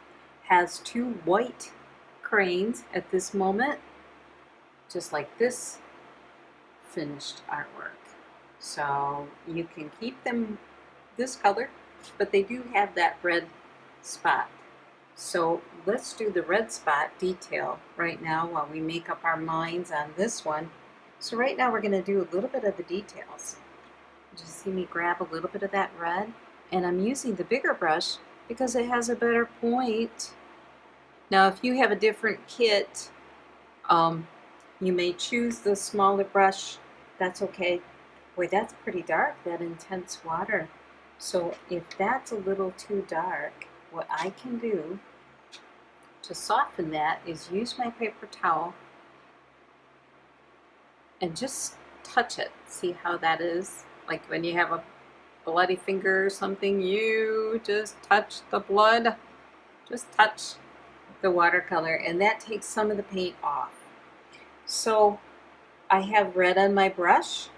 has two white cranes at this moment, just like this finished artwork. So you can keep them this color, but they do have that red spot. So let's do the red spot detail right now while we make up our minds on this one. So right now we're going to do a little bit of the details. Just see me grab a little bit of that red, and I'm using the bigger brush because it has a better point. Now if you have a different kit, you may choose the smaller brush. That's okay. Boy, that's pretty dark, that intense water. So if that's a little too dark, what I can do to soften that is use my paper towel and just touch it. See how that is? Like when you have a bloody finger or something, you just touch the blood, just touch the watercolor, and that takes some of the paint off. So I have red on my brush.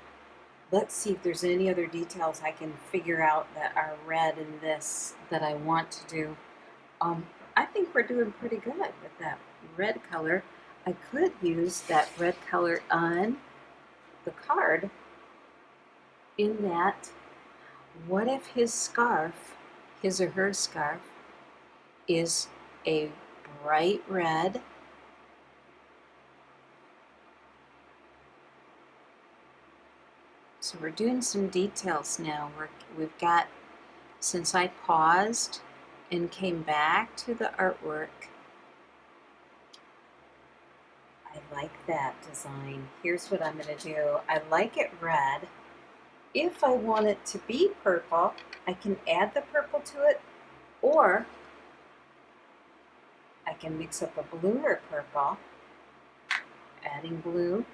Let's see if there's any other details I can figure out that are red in this that I want to do. I think we're doing pretty good with that red color. I could use that red color on the card in that, what if his scarf, his or her scarf, is a bright red, so we're doing some details now. We've got, since I paused and came back to the artwork, I like that design. Here's what I'm going to do. I like it red. If I want it to be purple, I can add the purple to it, or I can mix up a blue or purple, adding blue,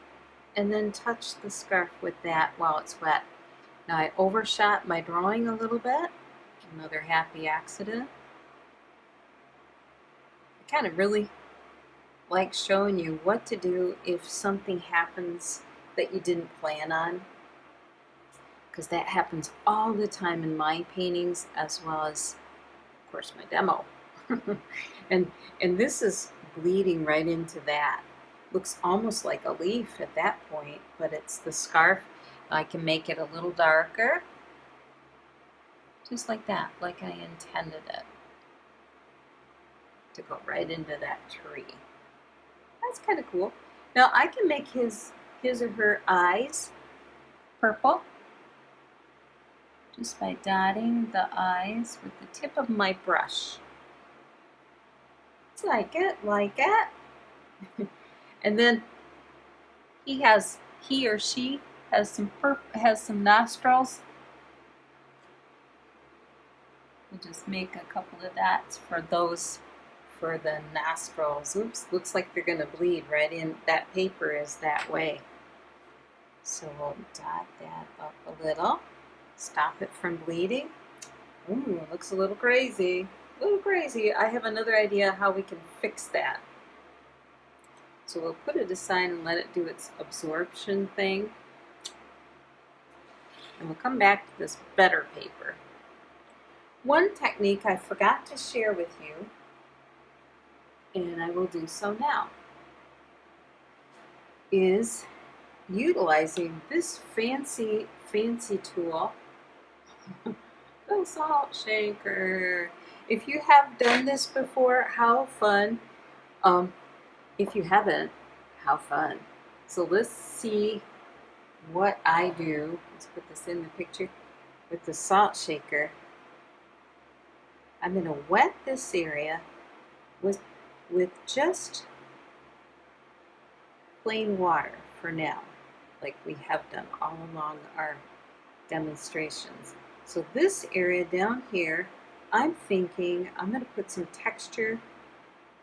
and then touch the scarf with that while it's wet. Now I overshot my drawing a little bit. Another happy accident. I kind of really like showing you what to do if something happens that you didn't plan on, because that happens all the time in my paintings as well as, of course, my demo. and this is bleeding right into that. Looks almost like a leaf at that point, but it's the scarf. I can make it a little darker, just like that, like I intended it to go right into that tree. That's kind of cool. Now I can make his or her eyes purple just by dotting the eyes with the tip of my brush. Like it. And then he or she has some nostrils. We'll just make a couple of dots for the nostrils. Oops, looks like they're gonna bleed right in. That paper is that way. So we'll dot that up a little. Stop it from bleeding. Ooh, looks a little crazy. I have another idea how we can fix that. So we'll put it aside and let it do its absorption thing. And we'll come back to this better paper. One technique I forgot to share with you, and I will do so now, is utilizing this fancy tool, the salt shaker. If you have done this before, how fun. If you haven't, how fun. So let's see what I do. Let's put this in the picture with the salt shaker. I'm going to wet this area with just plain water for now, like we have done all along our demonstrations. So this area down here, I'm thinking I'm going to put some texture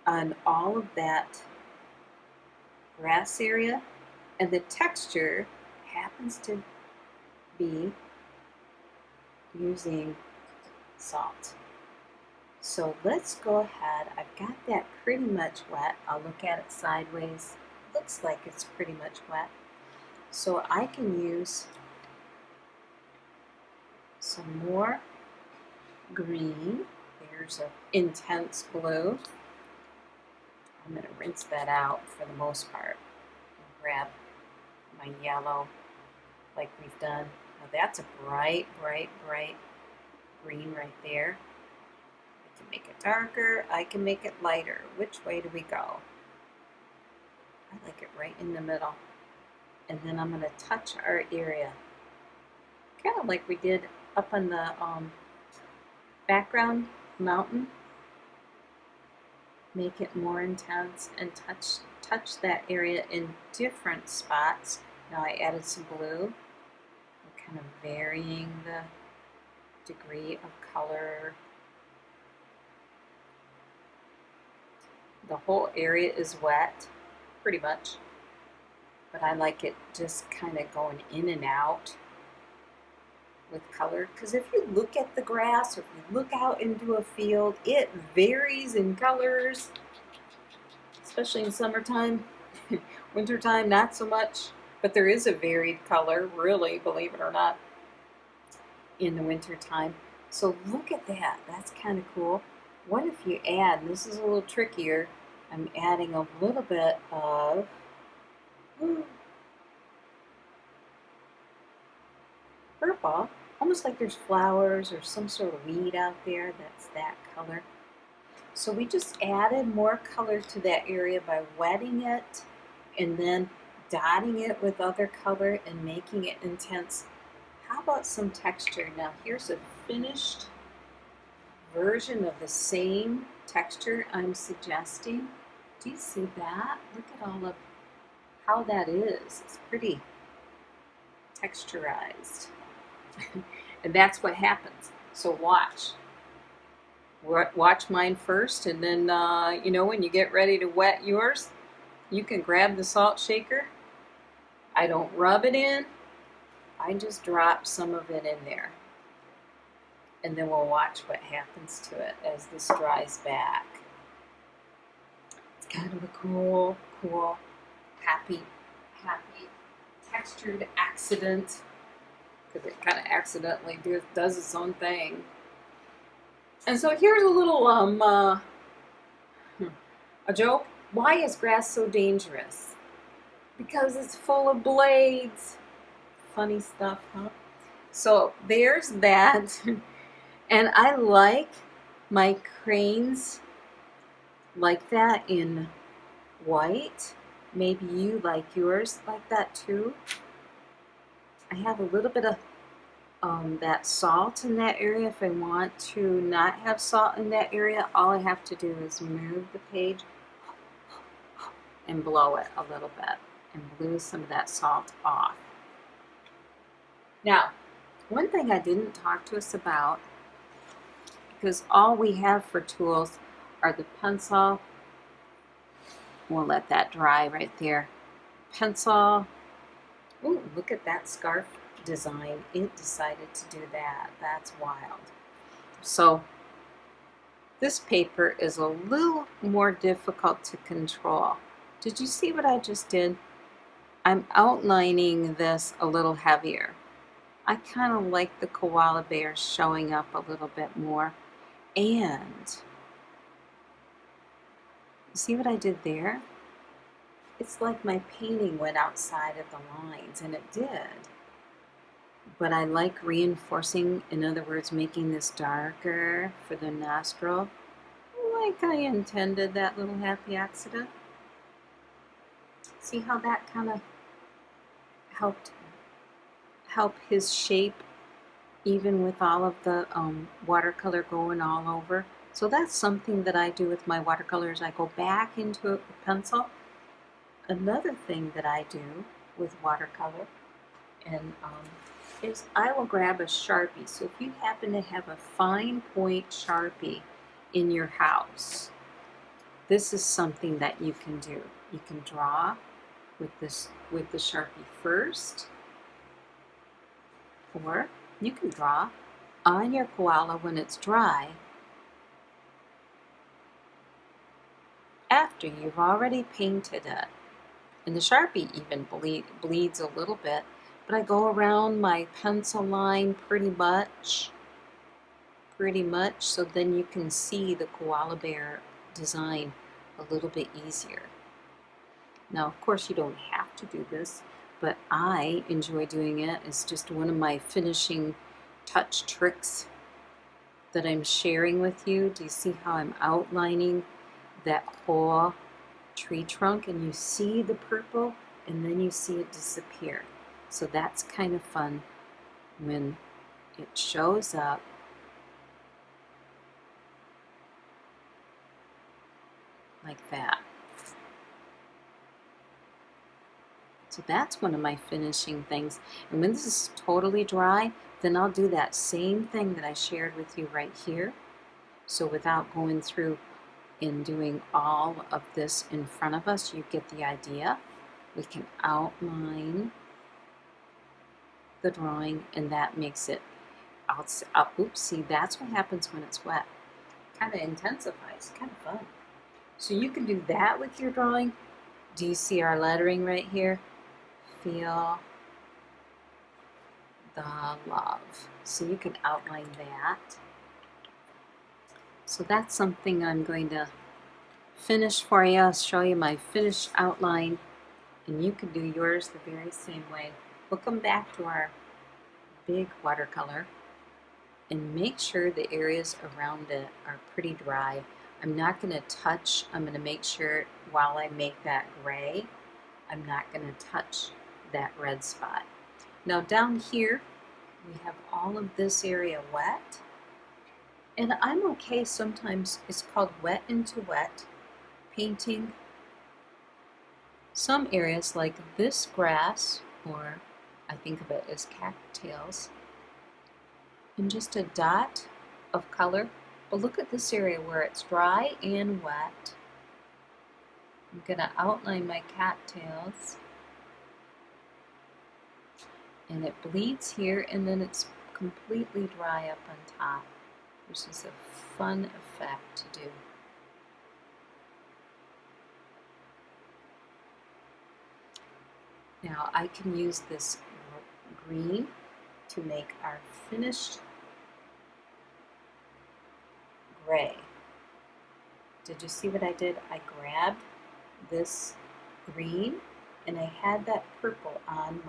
on all of that grass area, and the texture happens to be using salt. So let's go ahead. I've got that pretty much wet. I'll look at it sideways. Looks like it's pretty much wet. So I can use some more green. There's an intense blue. I'm going to rinse that out for the most part. And grab my yellow like we've done. Now that's a bright, bright, bright green right there. I can make it darker. I can make it lighter. Which way do we go? I like it right in the middle. And then I'm going to touch our area. Kind of like we did up on the background mountain. Make it more intense and touch that area in different spots. Now I added some blue. I'm kind of varying the degree of color. The whole area is wet, pretty much, but I like it just kind of going in and out with color, because if you look at the grass or if you look out into a field, it varies in colors, especially in summertime. Wintertime, not so much, but there is a varied color, really, believe it or not, in the wintertime. So look at that. That's kind of cool. What if you add, and this is a little trickier, I'm adding a little bit of purple, almost like there's flowers or some sort of weed out there that's that color. So we just added more color to that area by wetting it and then dotting it with other color and making it intense. How about some texture? Now here's a finished version of the same texture I'm suggesting. Do you see that? Look at all of how that is. It's pretty texturized. And that's what happens. So watch. Watch mine first, and then when you get ready to wet yours, you can grab the salt shaker. I don't rub it in. I just drop some of it in there. And then we'll watch what happens to it as this dries back. It's kind of a cool, happy textured accident, because it kind of accidentally does its own thing. And so here's a little a joke. Why is grass so dangerous? Because it's full of blades. Funny stuff, huh? So there's that. And I like my cranes like that in white. Maybe you like yours like that too. I have a little bit of that salt in that area. If I want to not have salt in that area, all I have to do is move the page and blow it a little bit and lose some of that salt off. Now, one thing I didn't talk to us about, because all we have for tools are the pencil. We'll let that dry right there. Pencil. Ooh, look at that scarf design. It decided to do that. That's wild. So this paper is a little more difficult to control. Did you see what I just did? I'm outlining this a little heavier. I kind of like the koala bear showing up a little bit more. And you see what I did there? It's like my painting went outside of the lines, and it did. But I like reinforcing, in other words, making this darker for the nostril. like I intended, that little happy accident. See how that kind of help his shape, even with all of the watercolor going all over. So that's something that I do with my watercolors. I go back into it with pencil. Another thing that I do with watercolor and is I will grab a Sharpie. So if you happen to have a fine point Sharpie in your house, this is something that you can do. You can draw with the Sharpie first, or you can draw on your koala when it's dry after you've already painted it. And the Sharpie even bleeds a little bit, but I go around my pencil line pretty much, so then you can see the koala bear design a little bit easier. Now, of course, you don't have to do this, but I enjoy doing it. It's just one of my finishing touch tricks that I'm sharing with you. Do you see how I'm outlining that whole tree trunk, and you see the purple and then you see it disappear? So that's kind of fun when it shows up like that. So that's one of my finishing things. And when this is totally dry, then I'll do that same thing that I shared with you right here. So without going through and doing all of this in front of us, you get the idea. We can outline the drawing, and that makes it, oops, see, that's what happens when it's wet. Kind of intensifies, kind of fun. So you can do that with your drawing. Do you see our lettering right here? Feel the love. So you can outline that. So that's something I'm going to finish for you. I'll show you my finished outline, and you can do yours the very same way. We'll come back to our big watercolor and make sure the areas around it are pretty dry. I'm not going to touch, I'm going to make sure while I make that gray, I'm not going to touch that red spot. Now down here, we have all of this area wet, and I'm okay sometimes. It's called wet into wet painting. Some areas like this grass, or I think of it as cattails, and just a dot of color. But look at this area where it's dry and wet. I'm going to outline my cattails, and it bleeds here, and then it's completely dry up on top, which is a fun effect to do. Now I can use this green to make our finished gray. Did you see what I did? I grabbed this green and I had that purple on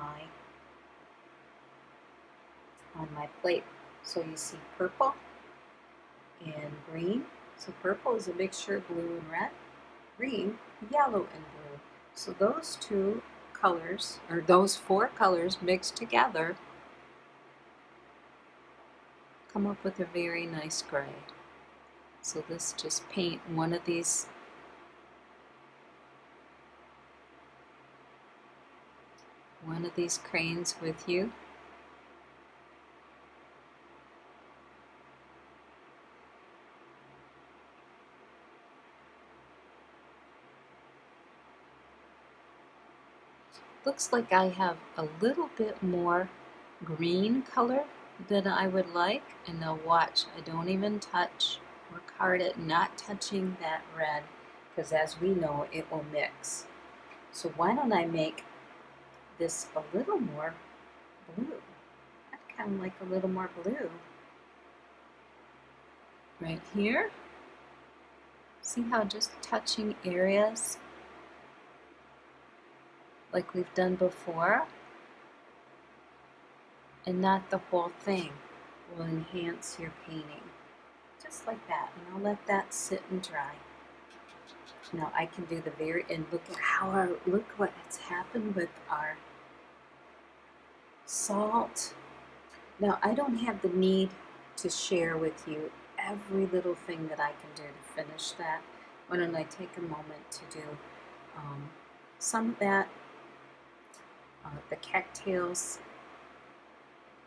my plate. So you see purple and green. So purple is a mixture of blue and red, green, yellow and blue. So those two colors, or those four colors mixed together, come up with a very nice gray. So let's just paint one of these cranes with you. Looks like I have a little bit more green color than I would like, and now watch, I don't even touch or card it, not touching that red, because as we know, it will mix. So why don't I make this a little more blue? I'd kind of like a little more blue. Right here. See how just touching areas like we've done before, and not the whole thing, will enhance your painting. just like that, and I'll let that sit and dry. Now I can do the very, and look at how look what has happened with our salt. Now I don't have the need to share with you every little thing that I can do to finish that. Why don't I take a moment to do some of that, the cattails.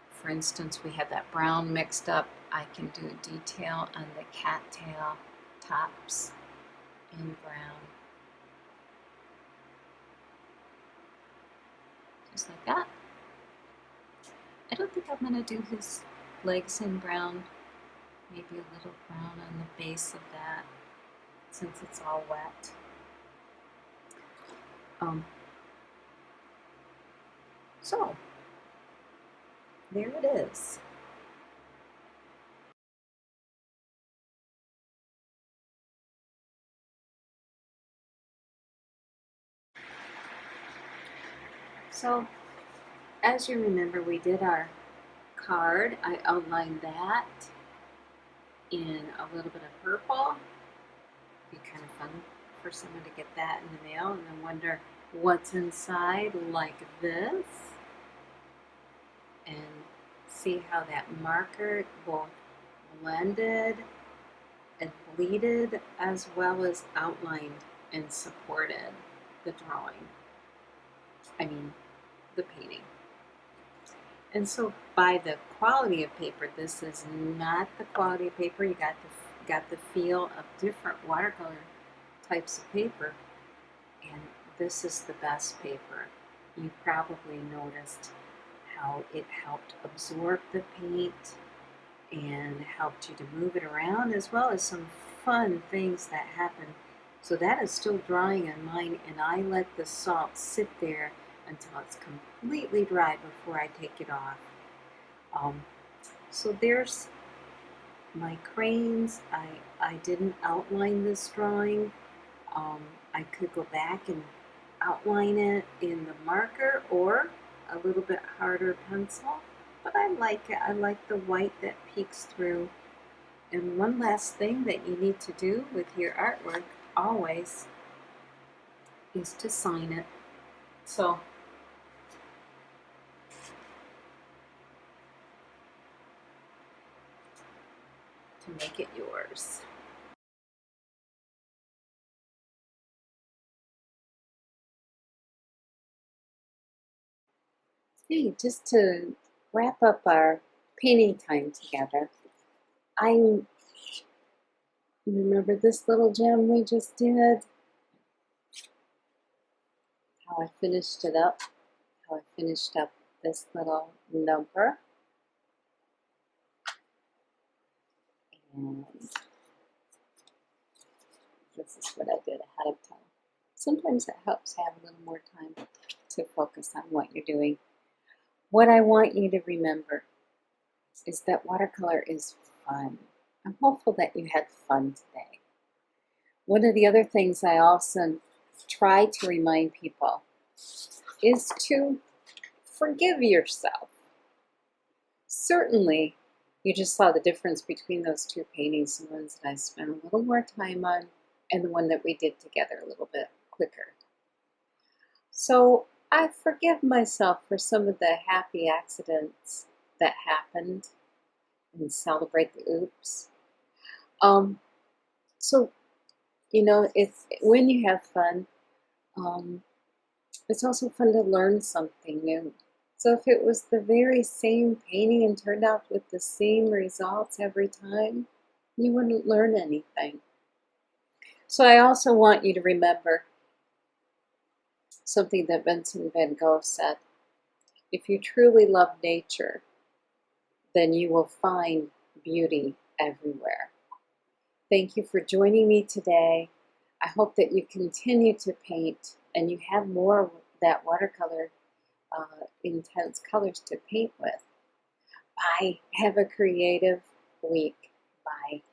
For instance, we had that brown mixed up. I can do a detail on the cattail tops in brown. Just like that. I don't think I'm going to do his legs in brown. Maybe a little brown on the base of that, since it's all wet. So, there it is. So, as you remember, we did our card. I outlined that in a little bit of purple. It'd be kind of fun for someone to get that in the mail and then wonder what's inside, like this. And see how that marker both blended and bleeded as well as outlined and supported the drawing. I mean, the painting. And so by the quality of paper, this is not the quality of paper. You got the feel of different watercolor types of paper, and this is the best paper. You probably noticed how it helped absorb the paint and helped you to move it around, as well as some fun things that happen. So that is still drying on mine, and I let the salt sit there until it's completely dry before I take it off. So there's my cranes. I didn't outline this drawing. I could go back and outline it in the marker or a little bit harder pencil, but I like it. I like the white that peeks through. And one last thing that you need to do with your artwork always is to sign it. So to make it yours. Hey, just to wrap up our painting time together, I remember this little gem we just did, how I finished it up, how I finished up this little number. And this is what I did ahead of time. Sometimes it helps have a little more time to focus on what you're doing. What I want you to remember is that watercolor is fun. I'm hopeful that you had fun today. One of the other things I also try to remind people is to forgive yourself. Certainly, you just saw the difference between those two paintings, the ones that I spent a little more time on and the one that we did together a little bit quicker. So I forgive myself for some of the happy accidents that happened and celebrate the oops. So, you know, it's when you have fun, it's also fun to learn something new. So if it was the very same painting and turned out with the same results every time, you wouldn't learn anything. So I also want you to remember something that Vincent van Gogh said. If you truly love nature, then you will find beauty everywhere. Thank you for joining me today. I hope that you continue to paint and you have more of that watercolor intense colors to paint with. Bye. Have a creative week. Bye.